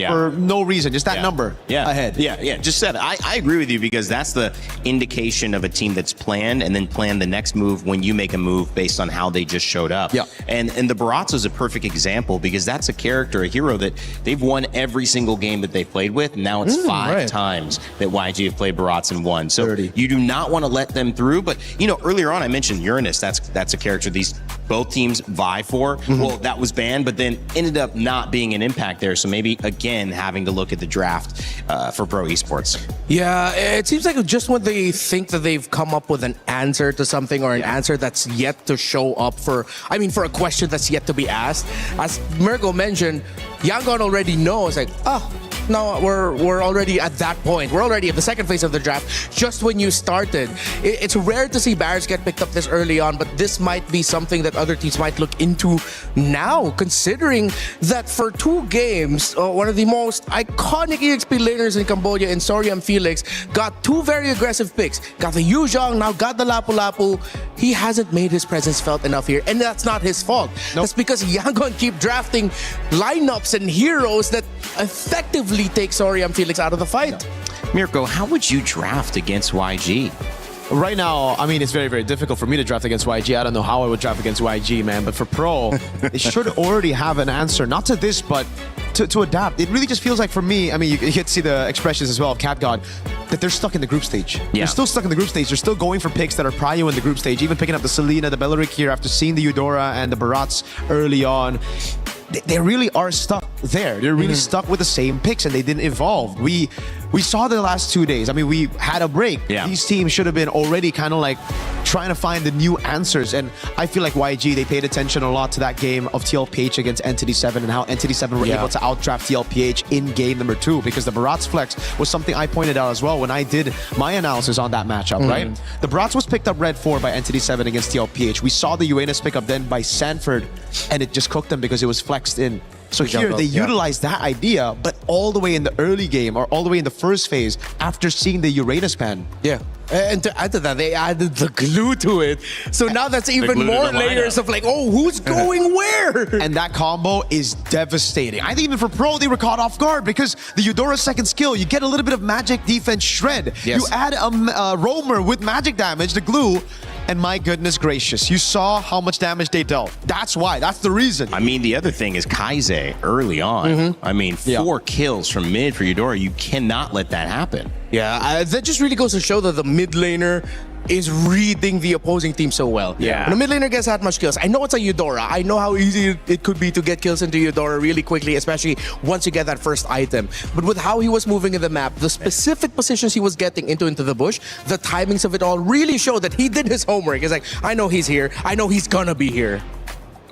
for no reason, just that number ahead. Just said I agree with you, because that's the indication of a team that's planned and then plan the next move when you make a move based on how they just showed up. And the Barats is a perfect example, because that's a character, a hero that they've won every single game that they've played with. Now it's 5 times that YG have played Barats and won. So you do not want to let them through. But you know, earlier on I mentioned Uranus. That's a character both teams vie for. Well, that was banned, but then ended up not being an impact there. So maybe again having to look at the draft for Pro Esports. Yeah, it seems like just when they think that they've come up with an answer to something, or an answer that's yet to show up for a question that's yet to be asked. As Mirko mentioned, Yangon already knows, like, no, we're already at that point. We're already at the second phase of the draft. Just when you started, it's rare to see Barracks get picked up this early on, but this might be something that other teams might look into now, considering that for 2 games, one of the most iconic EXP laners in Cambodia, in Soriam Felix, got 2 very aggressive picks. Got the Yuzhong, now got the Lapu Lapu. He hasn't made his presence felt enough here, and that's not his fault. That's because Yangon keep drafting lineups and heroes that effectively take Soriam Felix out of the fight. Mirko, how would you draft against YG? Right now, I mean, it's very, very difficult for me to draft against YG. I don't know how I would draft against YG, man. But for Pro, they should already have an answer. Not to this, but to adapt. It really just feels like, for me, I mean, you get to see the expressions as well of Cat God, that they're stuck in the group stage. They're still stuck in the group stage. They're still going for picks that are prio in the group stage, even picking up the Selena, the Belleric here after seeing the Eudora and the Barats early on. They really are stuck there. They're really stuck with the same picks, and they didn't evolve. We saw the last 2 days. I mean, we had a break. These teams should have been already kind of like trying to find the new answers. And I feel like YG, they paid attention a lot to that game of TLPH against Entity 7 and how Entity 7 were able to outdraft TLPH in game number 2, because the Barats flex was something I pointed out as well when I did my analysis on that matchup, right? The Barats was picked up red 4 by Entity 7 against TLPH. We saw the Uranus pick up then by Sanford, and it just cooked them because it was flexed in. So here, they utilized that idea, but all the way in the early game, or all the way in the first phase, after seeing the Uranus ban. And to add to that, they added the Glue to it. So now that's even more layers of like, who's going where? And that combo is devastating. I think even for Pro, they were caught off guard, because the Eudora's second skill, you get a little bit of magic defense shred. You add a roamer with magic damage, the Glue, and my goodness gracious, you saw how much damage they dealt. That's why. That's the reason. I mean, the other thing is Kaize early on. I mean, 4 kills from mid for Eudora. You cannot let that happen. Yeah, that just really goes to show that the mid laner is reading the opposing team so well. Yeah. When a mid laner gets that much kills, I know it's a Eudora. I know how easy it could be to get kills into Eudora really quickly, especially once you get that first item. But with how he was moving in the map, the specific positions he was getting into the bush, the timings of it all really showed that he did his homework. He's like, I know he's here. I know he's gonna be here.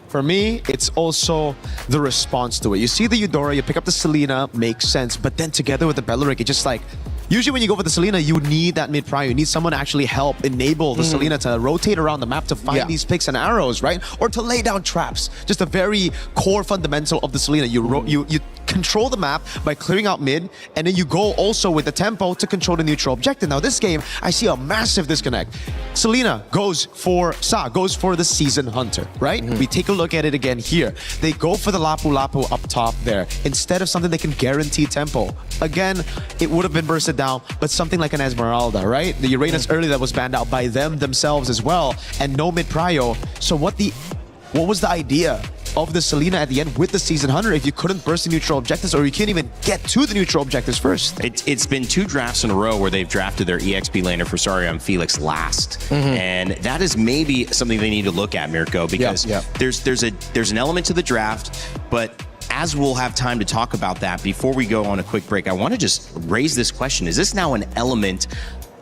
For me, it's also the response to it. You see the Eudora, you pick up the Selena, makes sense, but then together with the Belleric, it's just like, usually when you go for the Selena, you need that mid-prio. You need someone to actually help enable the Selena to rotate around the map to find these picks and arrows, right? Or to lay down traps. Just a very core fundamental of the Selena. You control the map by clearing out mid, and then you go also with the tempo to control the neutral objective. Now this game, I see a massive disconnect. Selena goes for the Season Hunter, right? We take a look at it again here. They go for the Lapu Lapu up top there instead of something that can guarantee tempo. Again, it would have been bursted down, but something like an Esmeralda, right? The Uranus early that was banned out by themselves as well, and no mid-prio. So what was the idea of the Selena at the end with the Season Hunter if you couldn't burst the neutral objectives, or you can't even get to the neutral objectives first? It's been 2 drafts in a row where they've drafted their EXP laner for Sarion Felix last. And that is maybe something they need to look at, Mirko, because there's an element to the draft, but as we'll have time to talk about that, before we go on a quick break, I want to just raise this question. Is this now an element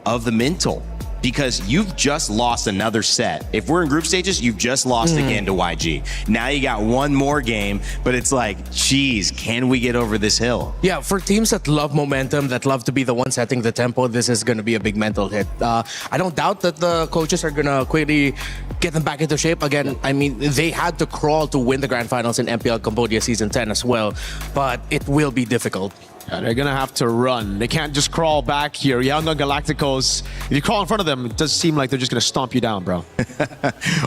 of the mental? Because you've just lost another set. If we're in group stages, you've just lost again to YG. Now you got one more game, but it's like, geez, can we get over this hill? Yeah, for teams that love momentum, that love to be the one setting the tempo, this is going to be a big mental hit. I don't doubt that the coaches are going to quickly get them back into shape. Again, I mean, they had to crawl to win the Grand Finals in MPL Cambodia Season 10 as well, but it will be difficult. Yeah, they're gonna have to run. They can't just crawl back here. Young Galacticos, if you crawl in front of them, it does seem like they're just gonna stomp you down, bro.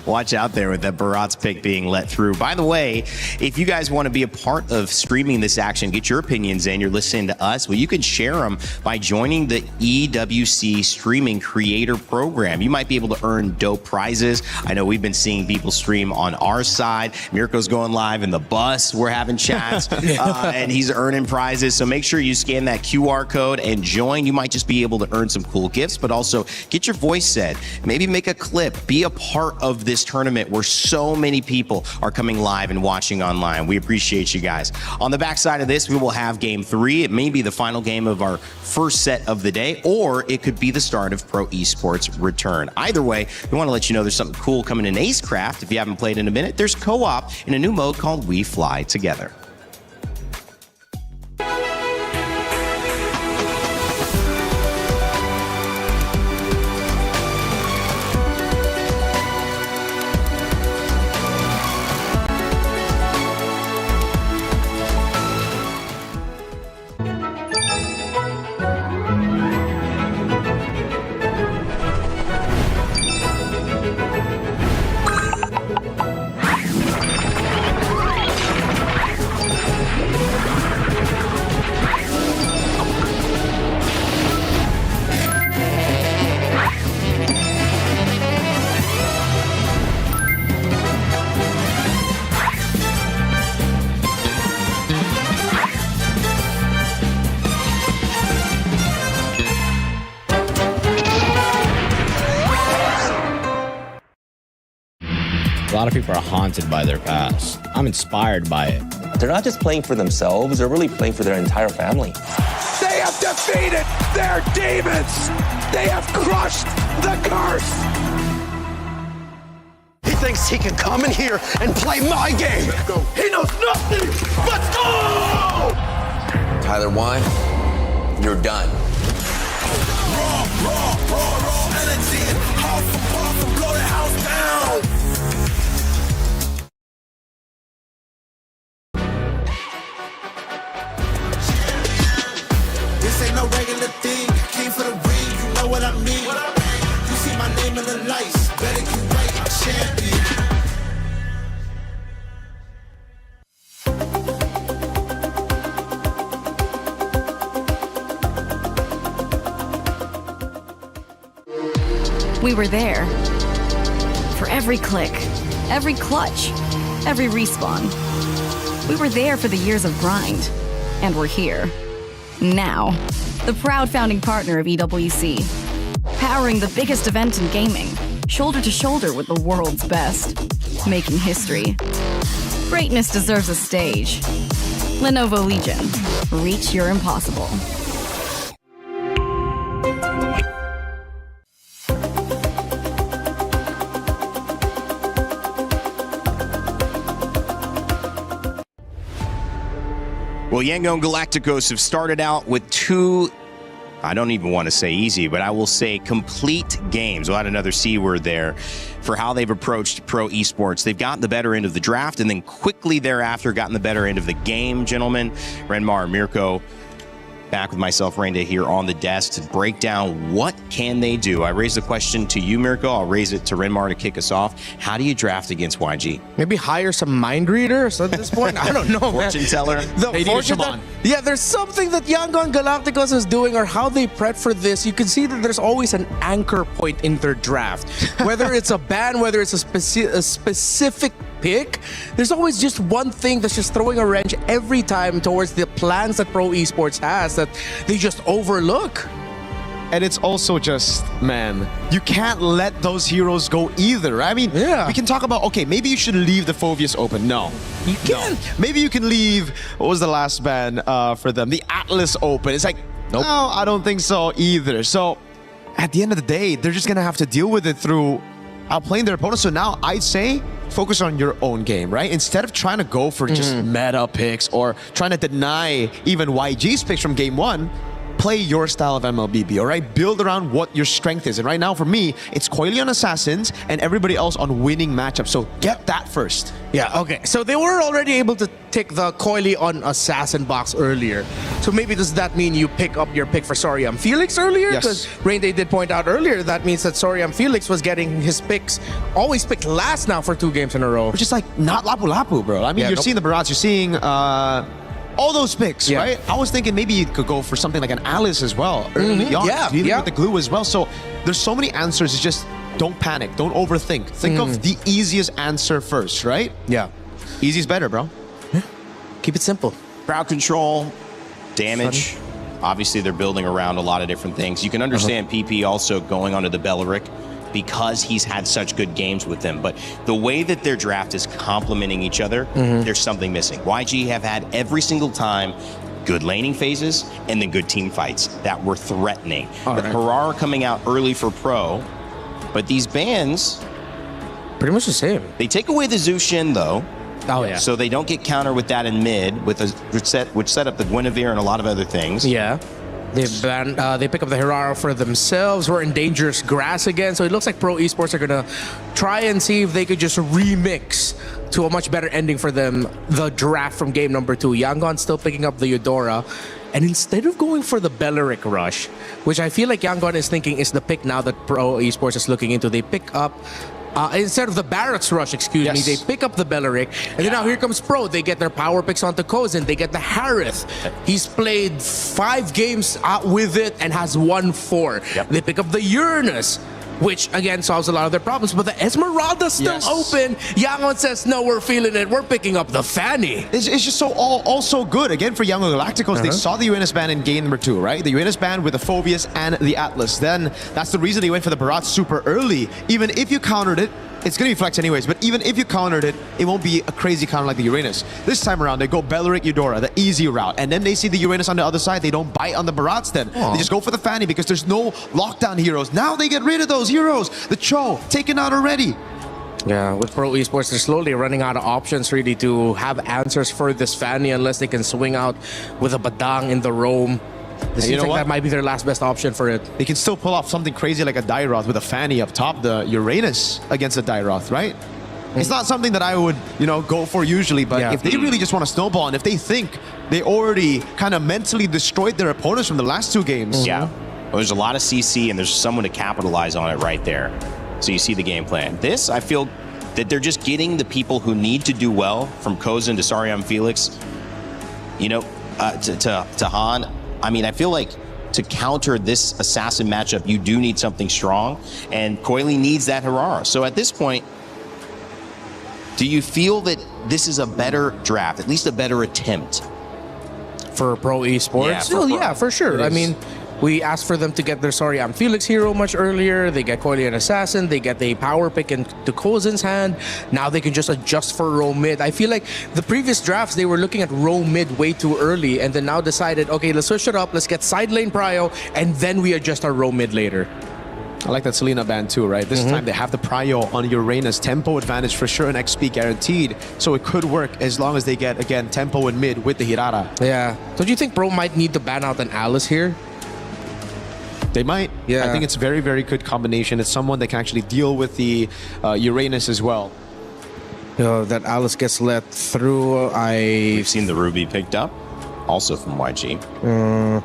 Watch out there with that Barat's pick being let through. By the way, if you guys want to be a part of streaming this action, get your opinions in, you're listening to us, well, you can share them by joining the EWC Streaming Creator Program. You might be able to earn dope prizes. I know we've been seeing people stream on our side. Mirko's going live in the bus. We're having chats, and he's earning prizes. So make sure you scan that QR code and join. You might just be able to earn some cool gifts, but also get your voice said. Maybe make a clip. Be a part of this tournament where so many people are coming live and watching online. We appreciate you guys. On the backside of this, we will have Game 3. It may be the final game of our first set of the day, or it could be the start of Pro Esports return. Either way, we want to let you know there's something cool coming in Acecraft. If you haven't played in a minute, there's co-op in a new mode called We Fly Together. A lot of people are haunted by their past. I'm inspired by it. They're not just playing for themselves, they're really playing for their entire family. They have defeated their demons! They have crushed the curse! He thinks he can come in here and play my game! He knows nothing! Let's go! Tyler Wine, you're done. Raw energy, house for puff and blow the house down! This ain't no regular thing. Came for the ring, you know what I mean. You see my name in the lights, better get right, I'm champion. We were there. For every click, every clutch, every respawn. We were there for the years of grind. And we're here. Now. The proud founding partner of EWC. Powering the biggest event in gaming, shoulder to shoulder with the world's best. Making history. Greatness deserves a stage. Lenovo Legion. Reach your impossible. Well, Yangon Galacticos have started out with two, I don't even want to say easy, but I will say complete games. We'll add another C word there for how they've approached pro esports. They've gotten the better end of the draft and then quickly thereafter gotten the better end of the game, gentlemen. Renmar, Mirko, back with myself, Randa, here on the desk to break down what can they do. I raised the question to you, Mirko. I'll raise it to Renmar to kick us off. How do you draft against YG? Maybe hire some mind readers at this point? I don't know, Fortune teller? Yeah, there's something that Yangon Galacticos is doing or how they prep for this. You can see that there's always an anchor point in their draft. Whether it's a ban, whether it's a specific pick, there's always just one thing that's just throwing a wrench every time towards the plans that pro esports has that they just overlook. And it's also just, man, you can't let those heroes go either. I mean, we can talk about, okay, maybe you should leave the Phoveus open. No. You can't. No. Maybe you can leave, what was the last ban for them? The Atlas open. It's like, no, I don't think so either. So at the end of the day, they're just going to have to deal with it through outplaying their opponents. So now I'd say focus on your own game, right? Instead of trying to go for just meta picks or trying to deny even YG's picks from game one, play your style of MLBB, all right? Build around what your strength is. And right now, for me, it's Coily on Assassins and everybody else on winning matchups. So get that first. Yeah, okay. So they were already able to tick the Coily on Assassin box earlier. So maybe does that mean you pick up your pick for Soriam Felix earlier? Yes. Because Rainday did point out earlier that means that Soriam Felix was getting his picks always picked last now for 2 games in a row. Which is like not Lapu Lapu, bro. I mean, you're seeing the Barats, you're seeing all those picks, right? I was thinking maybe you could go for something like an Alice as well early on, dealing with the glue as well. So there's so many answers. It's just don't panic, don't overthink. Think of the easiest answer first, right? Yeah. Easy's better, bro. Keep it simple. Crowd control, damage. Obviously, they're building around a lot of different things. You can understand PP also going onto the Belleric because he's had such good games with them. But the way that their draft is complementing each other, there's something missing. YG have had every single time good laning phases and then good team fights that were threatening. The Harara coming out early for pro, but these bans... pretty much the same. They take away the Zushin, though. Oh, yeah. So they don't get counter with that in mid, with which set up the Guinevere and a lot of other things. Yeah. They pick up the Hirara for themselves. We're in dangerous grass again. So it looks like pro esports are going to try and see if they could just remix to a much better ending for them. The draft from game number 2. Yangon still picking up the Eudora. And instead of going for the Belleric rush, which I feel like Yangon is thinking is the pick now that pro esports is looking into, they pick up instead of the Barrett's rush, me, they pick up the Belleric. And then now here comes Pro. They get their power picks onto Kozin. They get the Harith. He's played 5 games with it and has won 4. They pick up the Uranus, which again solves a lot of their problems. But the Esmeralda's still open. Yangon says, no, we're feeling it. We're picking up the Fanny. It's just so all so good. Again, for Yangon Galacticos, they saw the Uranus ban in game number 2, right? The Uranus ban with the Phoveus and the Atlas. Then that's the reason they went for the Barat super early. Even if you countered it, it's going to be flex anyways, but even if you countered it, it won't be a crazy counter like the Uranus. This time around, they go Belleric, Eudora, the easy route, and then they see the Uranus on the other side. They don't bite on the Barats then. They just go for the Fanny because there's no lockdown heroes. Now they get rid of those heroes. The Cho, taken out already. Yeah, with pro esports, they're slowly running out of options really to have answers for this Fanny unless they can swing out with a Badang in the roam. It seems like that might be their last best option for it. They can still pull off something crazy like a Dairoth with a Fanny up top, the Uranus against a Dairoth, right? It's not something that I would, go for usually, but if they really just want to snowball and if they think they already kind of mentally destroyed their opponents from the last 2 games. Yeah. Well, there's a lot of CC and there's someone to capitalize on it right there. So you see the game plan. This, I feel that they're just getting the people who need to do well from Kozin to Soriam Felix, to Han. I mean, I feel like to counter this Assassin matchup, you do need something strong, and Coily needs that Harara. So at this point, do you feel that this is a better draft, at least a better attempt? For pro esports? Yeah, Yeah, for sure. I mean, We asked for them to get their Sorry I'm Felix hero much earlier. They get Coily and Assassin. They get the power pick into Kozen's hand. Now they can just adjust for row mid. I feel like the previous drafts, they were looking at row mid way too early and then now decided, okay, let's switch it up. Let's get side lane prio and then we adjust our row mid later. I like that Selena ban too, right? This time they have the prio on Uranus. Tempo advantage for sure and XP guaranteed. So it could work as long as they get, again, tempo in mid with the Hirara. Yeah. Don't you think Pro might need to ban out an Alice here? They might. Yeah. I think it's very, very good combination. It's someone that can actually deal with the Uranus as well. That Alice gets let through. We've seen the Ruby picked up, also from YG.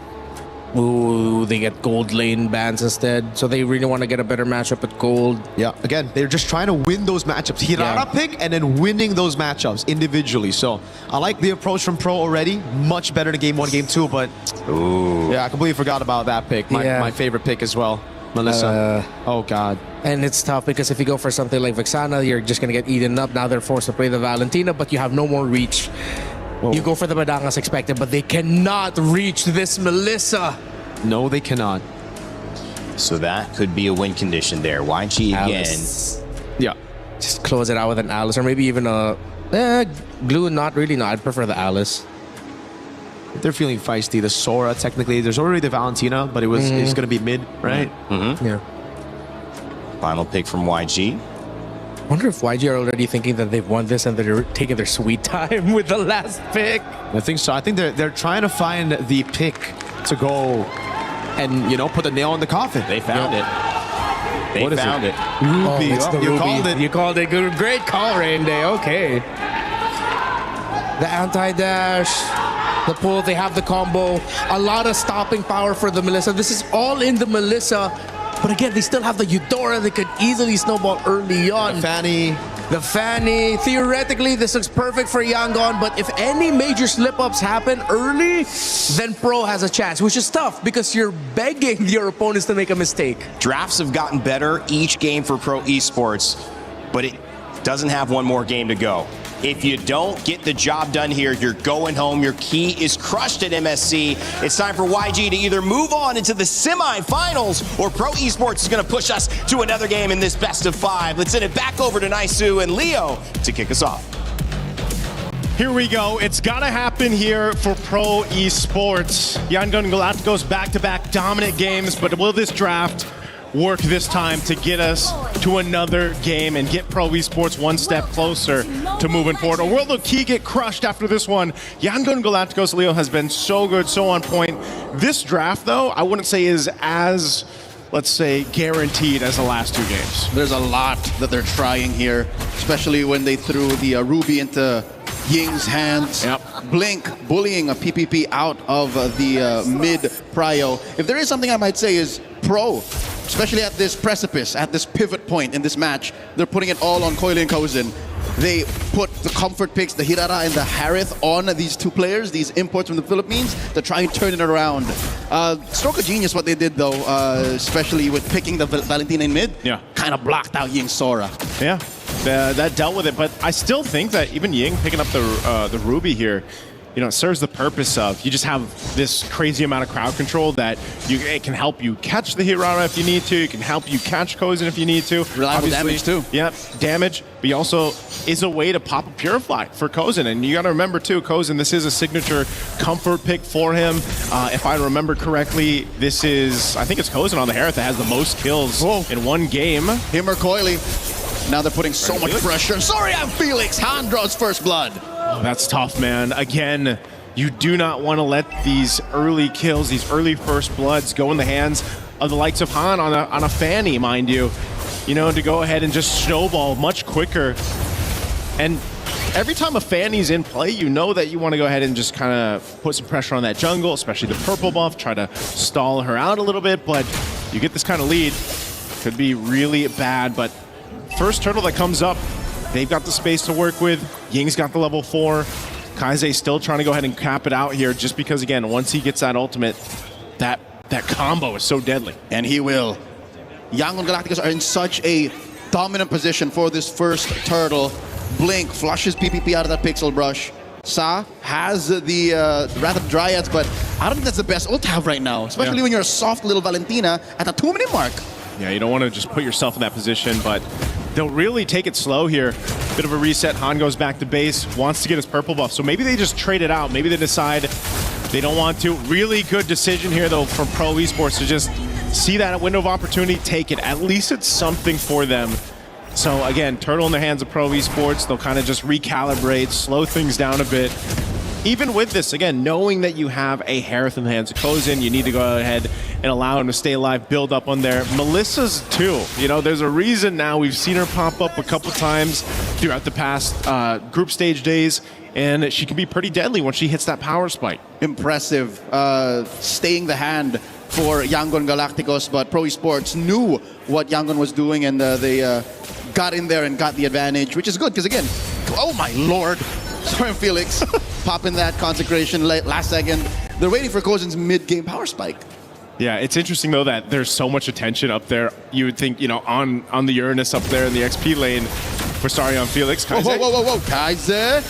Ooh, they get gold lane bans instead. So they really want to get a better matchup at gold. Yeah, again, they're just trying to win those matchups. Hirara pick and then winning those matchups individually. So I like the approach from Pro already. Much better than game 1, game 2, but yeah, I completely forgot about that pick. My favorite pick as well. Melissa. Oh, God. And it's tough because if you go for something like Vexana, you're just going to get eaten up. Now they're forced to play the Valentina, but you have no more reach. You go for the Madang as expected, but they cannot reach this Melissa. No, they cannot. So that could be a win condition there. YG Alice. again. Yeah. Just close it out with an Alice or maybe even a Glue. Not really. No, I'd prefer the Alice. They're feeling feisty. The Sora, technically, there's already the Valentina, but it's going to be mid, right? Yeah. Final pick from YG. I wonder if YG are already thinking that they've won this and they're taking their sweet time with the last pick. I think so. I think they're trying to find the pick to go and, you know, put the nail in the coffin. They found it. They What is found it. Ruby. It's the You Ruby. called it. You called it. Good, great call, Rain Day. Okay. The anti-dash, the pull, they have the combo. A lot of stopping power for the Melissa. This is all in the Melissa. But again, they still have the Eudora. They could easily snowball early on. The Fanny. Theoretically, this looks perfect for Yangon. But if any major slip-ups happen early, then Pro has a chance, which is tough because you're begging your opponents to make a mistake. Drafts have gotten better each game for Pro Esports, but it doesn't have one more game to go. If you don't get the job done here, you're going home. Your key is crushed at MSC. It's time for YG to either move on into the semifinals or Pro Esports is going to push us to another game in this best of 5. Let's send it back over to Naisu and Leo to kick us off. Here we go. It's gotta happen here for Pro Esports. Yangon Galacticos back-to-back dominant games, but will this draft work this time to get us to another game and get Pro Esports one step closer to moving forward? Or will the key get crushed after this one? Yangon Galacticos, Leo, has been so good, so on point. This draft, though, I wouldn't say is as, let's say, guaranteed as the last 2 games. There's a lot that they're trying here, especially when they threw the Ruby into Ying's hands. Blink bullying a PPP out of the mid prio. If there is something I might say is Pro, especially at this precipice, at this pivot point in this match, they're putting it all on Coily and Kozen. They put the comfort picks, the Hirara and the Harith on these 2 players, these imports from the Philippines, to try and turn it around. Stroke of genius what they did though, especially with picking the Valentina in mid. Yeah. Kind of blocked out Ying Sora. Yeah, that dealt with it, but I still think that even Ying picking up the Ruby here, you know, it serves the purpose of you just have this crazy amount of crowd control that it can help you catch the Hirara if you need to. It can help you catch Kozen if you need to. Reliable damage too. Yep, damage. But he also is a way to pop a Purify for Kozen. And you got to remember too, Kozen, this is a signature comfort pick for him. If I remember correctly, this is, I think it's Kozen on the Harith that has the most kills in one game. Him or Coily. Now they're putting so much pressure. Sorry, I'm Felix. Han draws first blood. Oh, that's tough, man. Again, you do not want to let these early kills, these early first bloods go in the hands of the likes of Han on a Fanny, mind you. You know, to go ahead and just snowball much quicker. And every time a Fanny's in play, you know that you want to go ahead and just kind of put some pressure on that jungle, especially the purple buff, try to stall her out a little bit, but you get this kind of lead. Could be really bad, but first turtle that comes up, they've got the space to work with. Ying's got the level 4. Kaizei's still trying to go ahead and cap it out here just because, again, once he gets that ultimate, that combo is so deadly. And he will. Yangon Galacticos are in such a dominant position for this first turtle. Blink flushes PPP out of that pixel brush. Sa has the Wrath of Dryads, but I don't think that's the best ult to have right now, especially when you're a soft little Valentina at the 2-minute mark. Yeah, you don't want to just put yourself in that position, but they'll really take it slow here. Bit of a reset. Han goes back to base, wants to get his purple buff. So maybe they just trade it out. Maybe they decide they don't want to. Really good decision here, though, from Pro Esports to just see that window of opportunity, take it. At least it's something for them. So again, turtle in the hands of Pro Esports. They'll kind of just recalibrate, slow things down a bit. Even with this, again, knowing that you have a Harith in the hands of Kozin, you need to go ahead and allow him to stay alive, build up on there. Melissa's too. You know, there's a reason now. We've seen her pop up a couple times throughout the past group stage days, and she can be pretty deadly when she hits that power spike. Impressive. Staying the hand for Yangon Galacticos, but Pro Esports knew what Yangon was doing, and they got in there and got the advantage, which is good, because again, oh my lord, Sorry, Felix popping that consecration last second. They're waiting for Kozin's mid-game power spike. Yeah, it's interesting though that there's so much attention up there. You would think, you know, on the Uranus up there in the XP lane for Sarion Felix. Whoa, Kaiser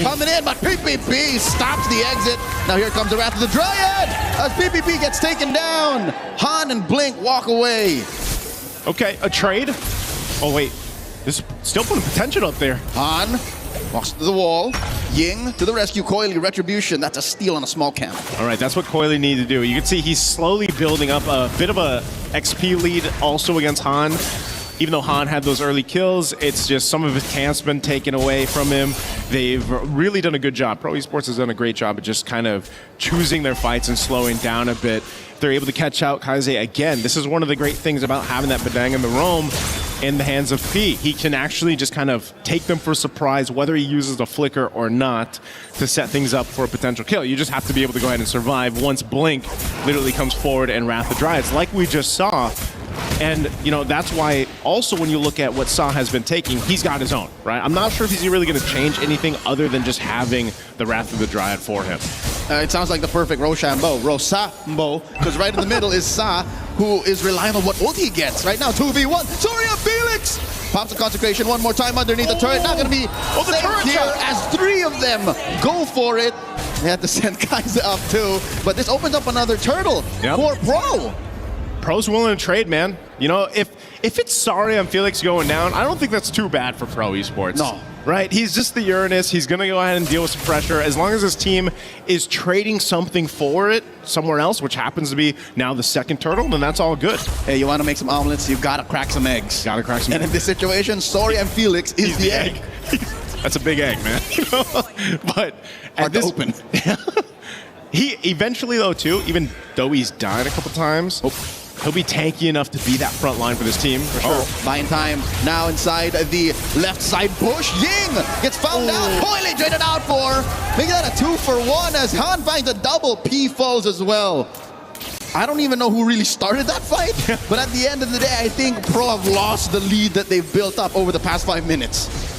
coming in, but PPP stops the exit. Now here comes the Wrath of the Dryad as PPP gets taken down. Han and Blink walk away. Okay, a trade. Oh wait, there's still putting potential up there. Han walks to the wall. Ying to the rescue. Coily Retribution. That's a steal on a small camp. All right, that's what Coily needed to do. You can see he's slowly building up a bit of a XP lead also against Han. Even though Han had those early kills, it's just some of his camp's been taken away from him. They've really done a good job. Pro Esports has done a great job of just kind of choosing their fights and slowing down a bit. They're able to catch out Kaise again. This is one of the great things about having that Badang in the roam in the hands of P. He can actually just kind of take them for a surprise, whether he uses a flicker or not, to set things up for a potential kill. You just have to be able to go ahead and survive once Blink literally comes forward and Wrath the Dryads, like we just saw. And, you know, that's why also when you look at what Sa has been taking, he's got his own, right? I'm not sure if he's really going to change anything other than just having the Wrath of the Dryad for him. It sounds like the perfect Rochambeau, because right in the middle is Sa, who is relying on what ult he gets. Right now, 2v1. Soria Felix pops the consecration one more time underneath the turret. Not going to be safe here as three of them go for it. They had to send Kaiser up too, but this opens up another turtle for Pro. Pro's willing to trade, man. You know, if it's Sarion Felix going down, I don't think that's too bad for Pro Esports. No. Right? He's just the Uranus. He's going to go ahead and deal with some pressure. As long as his team is trading something for it somewhere else, which happens to be now the second turtle, then that's all good. Hey, you want to make some omelets, you got to crack some eggs. Got to crack some eggs. And in this situation, Sarion Felix is the egg. That's a big egg, man. But hard to open. He eventually, though, too, even though he's died a couple times, he'll be tanky enough to be that front line for this team, for sure. Buying time now inside the left side bush. Ying gets found out. Coily traded out for. Making that a 2-for-1 as Han finds a double. P falls as well. I don't even know who really started that fight, but at the end of the day, I think Pro have lost the lead that they've built up over the past 5 minutes.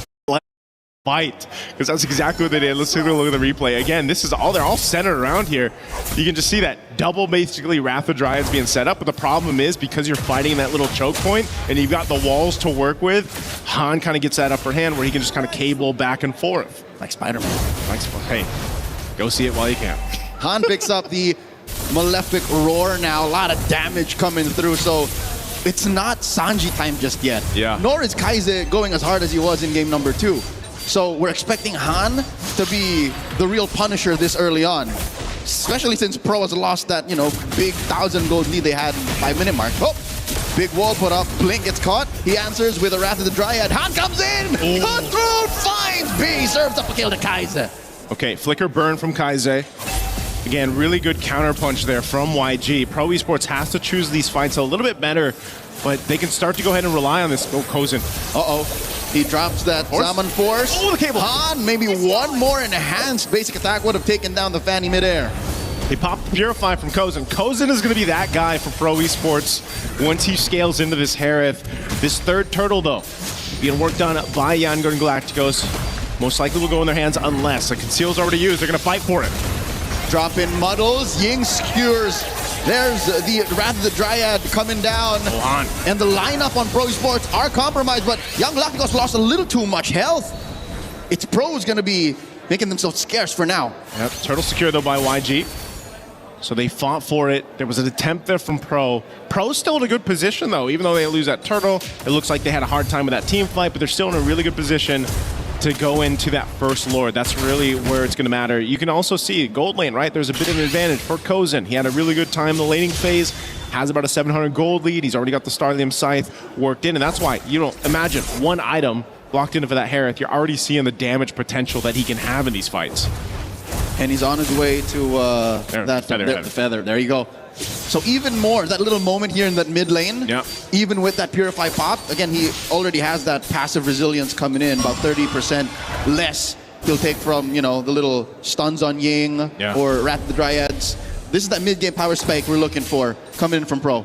Fight, because that's exactly what they did. Let's take a look at the replay. Again, this is all, they're all centered around here. You can just see that double basically Wrath of Dryads being set up, but the problem is because you're fighting that little choke point and you've got the walls to work with, Han kind of gets that upper hand where he can just kind of cable back and forth. Like Spider-Man. Hey, go see it while you can. Han picks up the Malefic Roar now. A lot of damage coming through, so it's not Sanji time just yet. Yeah. Nor is Kaise going as hard as he was in game number 2. So we're expecting Han to be the real punisher this early on. Especially since Pro has lost that, you know, big 1,000 gold lead they had in the 5-minute mark. Oh, big wall put up. Blink gets caught. He answers with a Wrath of the Dryad. Han comes in! Cutthroat finds B! Serves up a kill to Kaise. Okay, flicker burn from Kaise. Again, really good counter punch there from YG. Pro Esports has to choose these fights a little bit better, but they can start to go ahead and rely on this. Oh, Kozin. Uh-oh. He drops that Salmon Force. Oh, the cable. Han, maybe one more enhanced basic attack would have taken down the Fanny midair. He popped the Purify from Kozin. Kozin is going to be that guy for Pro Esports once he scales into this Harith. This third turtle, though, being worked on by Yangon Galacticos, most likely will go in their hands unless a Conceal's already used. They're going to fight for it. Drop in Muddles. Ying skewers. There's the Wrath of the Dryad coming down. And the lineup on Pro Esports are compromised, but Young Galacticos lost a little too much health. It's Pro's going to be making themselves scarce for now. Yep, turtle secure though by YG. So they fought for it. There was an attempt there from Pro. Pro's still in a good position, though. Even though they lose that turtle, it looks like they had a hard time with that team fight, but they're still in a really good position to go into that first Lord. That's really where it's going to matter. You can also see gold lane, right? There's a bit of an advantage for Kozin. He had a really good time in the laning phase, has about a 700 gold lead. He's already got the Starlium Scythe worked in, and that's why, you know, imagine one item locked into for that Harith. You're already seeing the damage potential that he can have in these fights. And he's on his way to the feather. There you go. So even more, that little moment here in that mid lane, even with that Purify pop, again, he already has that passive resilience coming in, about 30% less he'll take from, you know, the little stuns on Ying or Wrath of the Dryads. This is that mid-game power spike we're looking for coming in from Pro.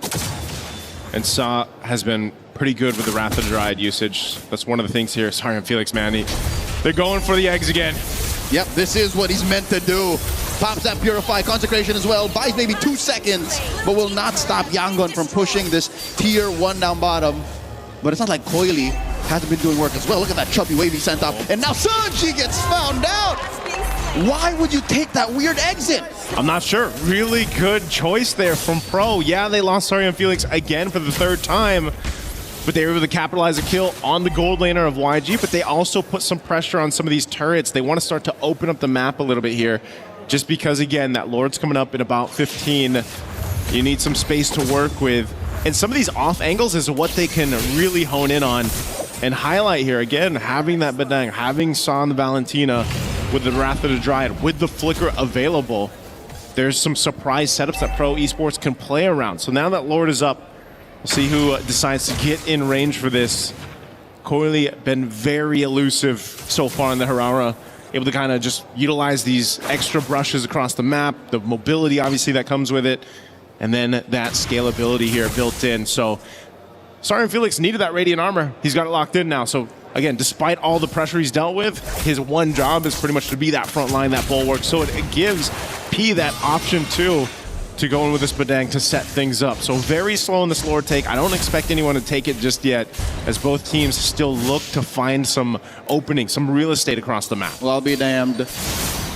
And Sa has been pretty good with the Wrath of the Dryad usage. That's one of the things here. Sorry, I'm Felix, man. They're going for the eggs again. Yep, this is what he's meant to do. Pops that Purify, Consecration as well, buys maybe 2 seconds, but will not stop Yangon from pushing this tier 1 down bottom. But it's not like Coily hasn't been doing work as well. Look at that chubby wave he sent up. And now Sanji gets found out. Why would you take that weird exit? I'm not sure. Really good choice there from Pro. Yeah, they lost Sari and Felix again for the 3rd time, but they were able to capitalize a kill on the gold laner of YG, but they also put some pressure on some of these turrets. They want to start to open up the map a little bit here, just because, again, that Lord's coming up in about 15. You need some space to work with. And some of these off angles is what they can really hone in on and highlight here. Again, having that Bedang, having Sa and the Valentina with the Wrath of the Dryad, with the Flicker available, there's some surprise setups that Pro Esports can play around. So now that Lord is up, we'll see who decides to get in range for this. Coily been very elusive so far in the Harara, able to kind of just utilize these extra brushes across the map, the mobility obviously that comes with it, and then that scalability here built in. So Sari and Felix needed that Radiant Armor. He's got it locked in now. So again, despite all the pressure he's dealt with, his one job is pretty much to be that front line, that bulwark. So it gives P that option too to go in with this Bedang to set things up. So very slow in this Lord take. I don't expect anyone to take it just yet, as both teams still look to find some opening, some real estate across the map. Well, I'll be damned.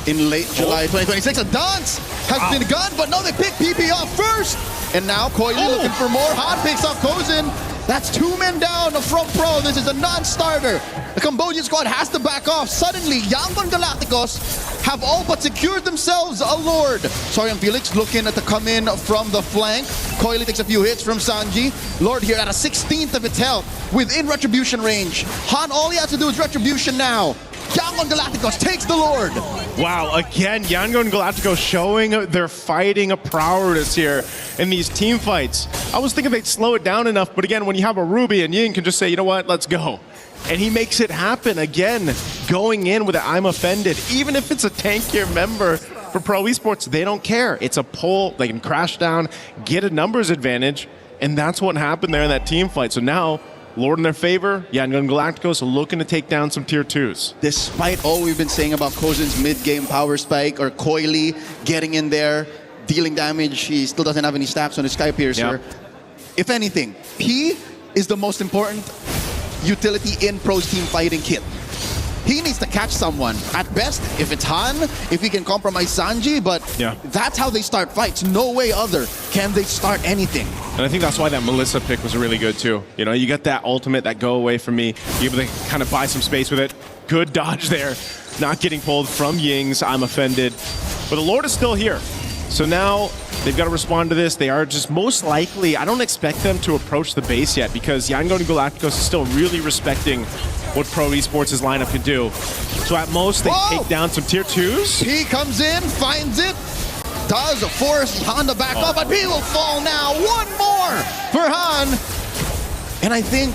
In late July 2026, a dance has been gone, but no, they pick PP off first. And now Coily looking for more. Han picks up Kozin. That's 2 men down from Pro. This is a non-starter. The Cambodian squad has to back off. Suddenly, Yangon Galacticos have all but secured themselves a Lord. Sari and Felix looking to come in from the flank. Coily takes a few hits from Sanji. Lord here at a 16th of its health within Retribution range. Han, all he has to do is Retribution now. Yangon Galacticos takes the Lord. Wow, again, Yangon Galacticos showing their fighting prowess here in these team fights. I was thinking they'd slow it down enough, but again, when you have a Ruby and Ying can just say, you know what, let's go. And he makes it happen again, going in with an I'm offended. Even if it's a tankier member for Pro Esports, they don't care. It's a pull, they can crash down, get a numbers advantage, and that's what happened there in that team fight. So now, Lord in their favor, Yangon Galacticos looking to take down some tier 2s. Despite all we've been saying about Kozin's mid-game power spike, or Coily getting in there, dealing damage, he still doesn't have any stacks on his Sky Piercer. Yep. If anything, P is the most important utility in Pro's team fighting kit. He needs to catch someone. At best, if it's Han, if he can compromise Sanji, but that's how they start fights. No way other can they start anything. And I think that's why that Melissa pick was really good too. You know, you get that ultimate, that go away from me. You're able to kind of buy some space with it. Good dodge there. Not getting pulled from Ying's I'm offended. But the Lord is still here. So now they've got to respond to this. They are just most likely, I don't expect them to approach the base yet, because Yangon Galacticos is still really respecting what Pro Esports' lineup can do. So at most, they take down some tier 2s. He comes in, finds it, does force Han to back up, but he will fall now. One more for Han. And I think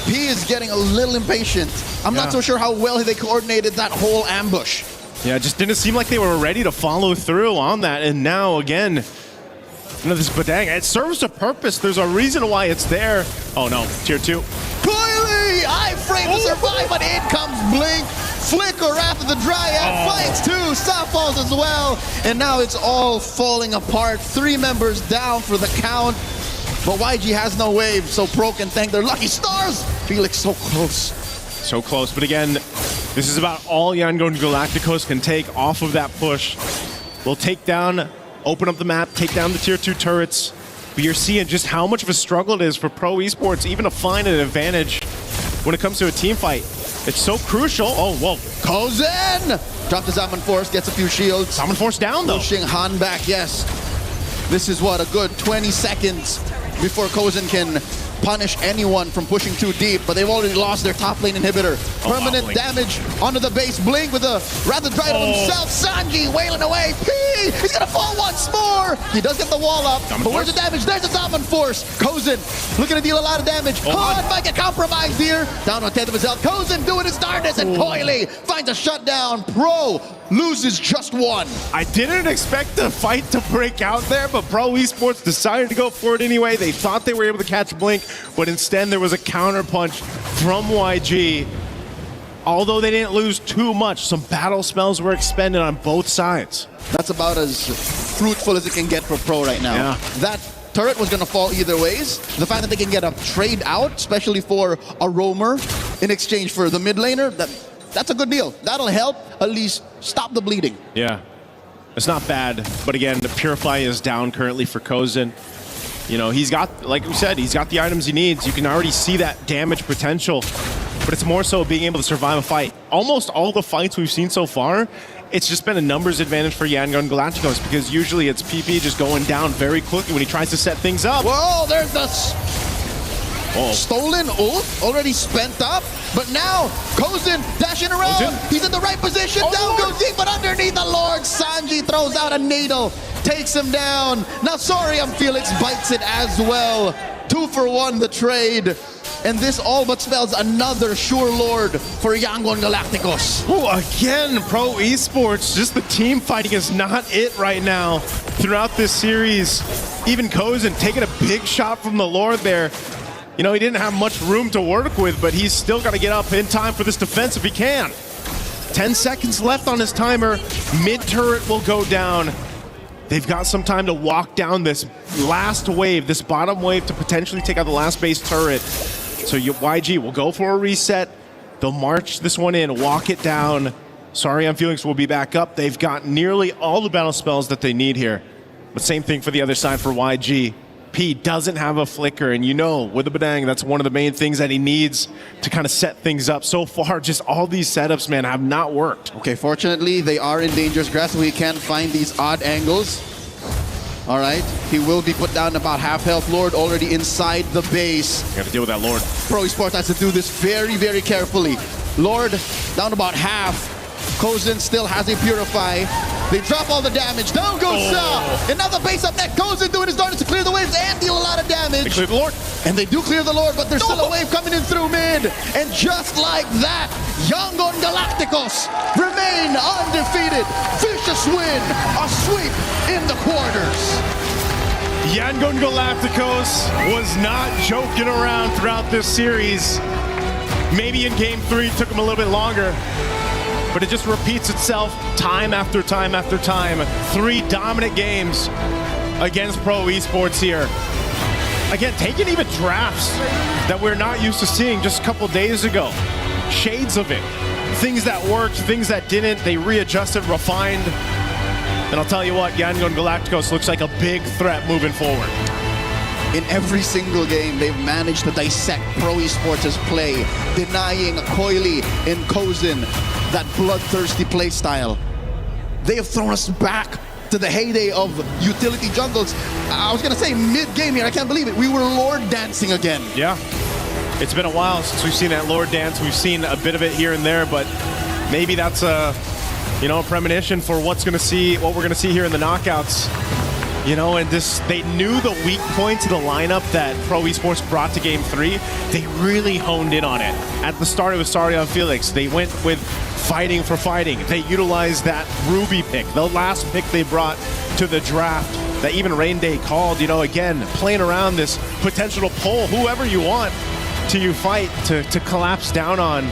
P is getting a little impatient. I'm not so sure how well they coordinated that whole ambush. Yeah, it just didn't seem like they were ready to follow through on that. And now, again, this Bedang, it serves a purpose. There's a reason why it's there. Oh no, tier 2. Coily! iframe to survive, but in comes Blink. Flicker after the Dryad fights too. Sa falls as well. And now it's all falling apart. 3 members down for the count. But YG has no wave, so Pro can thank their lucky stars. Felix so close. So close, but again, this is about all Yangon Galacticos can take off of that push. We'll take down open up the map, take down the tier 2 turrets. But you're seeing just how much of a struggle it is for Pro Esports even to find an advantage when it comes to a team fight. It's so crucial. Oh, whoa. Kozen! Dropped the Zaman Force, gets a few shields. Zaman Force down, though. Pushing Han back, yes. This is what, a good 20 seconds before Kozen can punish anyone from pushing too deep, but they've already lost their top lane inhibitor. Permanent damage onto the base. Blink with a rather dry to himself. Sanji wailing away. P! He's gonna fall once more! He does get the wall up, but where's the damage? There's the Zaman Force. Kozen looking to deal a lot of damage. Han might get compromised here. Down on 10th of his health. Kozen doing his darndest, and Coily finds a shutdown. Pro loses just one. I didn't expect the fight to break out there, but Pro Esports decided to go for it anyway. They thought they were able to catch Blink, but instead there was a counter punch from YG. Although they didn't lose too much, some battle spells were expended on both sides. That's about as fruitful as it can get for Pro right now. Yeah. That turret was going to fall either ways. The fact that they can get a trade out, especially for a roamer in exchange for the mid laner, that's a good deal. That'll help at least stop the bleeding. Yeah, it's not bad. But again, the Purify is down currently for Kozen. You know, he's got, like we said, he's got the items he needs. You can already see that damage potential, but it's more so being able to survive a fight. Almost all the fights we've seen so far, it's just been a numbers advantage for Yangon Galacticos, because usually it's PP just going down very quickly when he tries to set things up. Whoa, there's the stolen ult, already spent up, but now Kozen dashing around. He's in the right position. Down goes deep, but underneath the Lord, Sanji throws out a needle, takes him down. Now Sorium Felix bites it as well. 2 for 1 the trade. And this all but spells another sure Lord for Yangon Galacticos. Oh, again, Pro Esports, just the team fighting is not it right now throughout this series. Even Kozen taking a big shot from the Lord there. You know, he didn't have much room to work with, but he's still got to get up in time for this defense if he can. 10 seconds left on his timer. Mid-turret will go down. They've got some time to walk down this last wave, this bottom wave, to potentially take out the last base turret. So YG will go for a reset. They'll march this one in, walk it down. Sorium Felix will be back up. They've got nearly all the battle spells that they need here. But same thing for the other side for YG. P doesn't have a flicker, and you know, with the Badang, that's one of the main things that he needs to kind of set things up. So far, just all these setups, man, have not worked. Okay, fortunately, they are in dangerous grass, so he can't find these odd angles. All right, he will be put down about half health. Lord already inside the base. You have to deal with that Lord. Pro Esports has to do this very, very carefully. Lord down about half. Kozen still has a Purify. They drop all the damage. Down goes Sa. And now the base up next. Kozen doing his darndest to clear the waves and deal a lot of damage. They clear the Lord. And they do clear the Lord, but there's still a wave coming in through mid. And just like that, Yangon Galacticos remain undefeated. Vicious win. A sweep in the quarters. Yangon Galacticos was not joking around throughout this series. Maybe in game 3 took him a little bit longer, but it just repeats itself time after time after time. 3 dominant games against Pro Esports here. Again, taking even drafts that we're not used to seeing just a couple days ago. Shades of it. Things that worked, things that didn't, they readjusted, refined. And I'll tell you what, Yangon Galacticos looks like a big threat moving forward. In every single game, they've managed to dissect Pro Esports' play, denying Coily and Kozen that bloodthirsty play style. They have thrown us back to the heyday of utility jungles. I was gonna say mid-game here, I can't believe it. We were Lord dancing again. Yeah, it's been a while since we've seen that Lord dance. We've seen a bit of it here and there, but maybe that's a premonition for what we're gonna see here in the knockouts. You know, and they knew the weak points of the lineup that Pro Esports brought to Game 3. They really honed in on it. At the start, it was Sorium Felix. They went with fighting for fighting. They utilized that Ruby pick, the last pick they brought to the draft that even Rain Day called. You know, again, playing around this potential to pull whoever you want to you fight to collapse down on.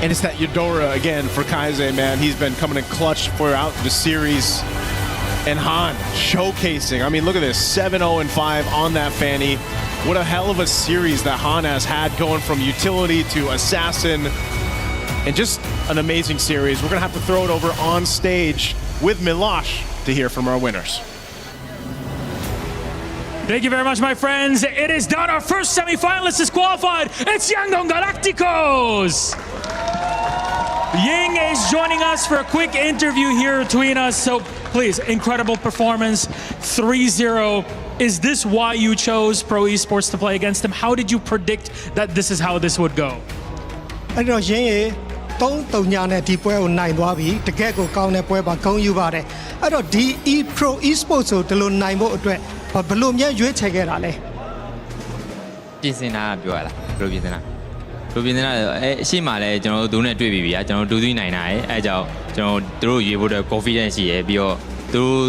And it's that Eudora again for Kaise, man. He's been coming in clutch throughout the series. And Han showcasing. I mean, look at this, 7-0-5 on that Fanny. What a hell of a series that Han has had, going from utility to assassin. And just an amazing series. We're gonna have to throw it over on stage with Milosh to hear from our winners. Thank you very much, my friends. It is done. Our first semifinalist is qualified. It's Yangon Galacticos. Ying is joining us for a quick interview here between us. So please, incredible performance, 3-0. Is this why you chose Pro Esports to play against them? How did you predict that this is how this would go? အဲ့တော့ရင်းရေ3-3ညာနဲ့ဒီပွဲကိုနိုင်သွားပြီတကယ့်ကိုကောင်းတဲ့ပွဲပါဂုဏ်ယူပါတယ်အဲ့တော့ဒီ Pro Esports ကိုဒီလိုနိုင်ဖို့အတွက်ဘယ်လိုများရွေးချယ်ခဲ့တာလဲပြင်ဆင်တာပြောရလားဘယ်လိုပြင်ဆင်တာအရှိမှလည်းကျွန်တော်တို့နဲ့တွေ့ပြီဗျာကျွန်တော်တို့2-3နိုင်တာအဲအကြောင်းကျွန်တော်တို့ရွေးဖို့အတွက် confidence ရှိရပြီးတော့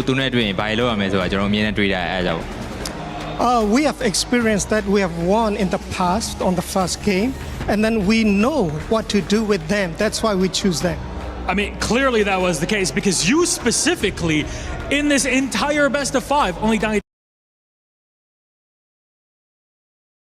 သူနဲ့တွေ့ရင်ဘာလို့ရမလဲဆိုတာကျွန်တော်အမြင်နဲ့တွေ့တာအဲအကြောင်း We have experienced that we have won in the past on the first game and then we know what to do with them. That's why we choose them. I mean, clearly that was the case because you specifically, in this entire best of 5, only down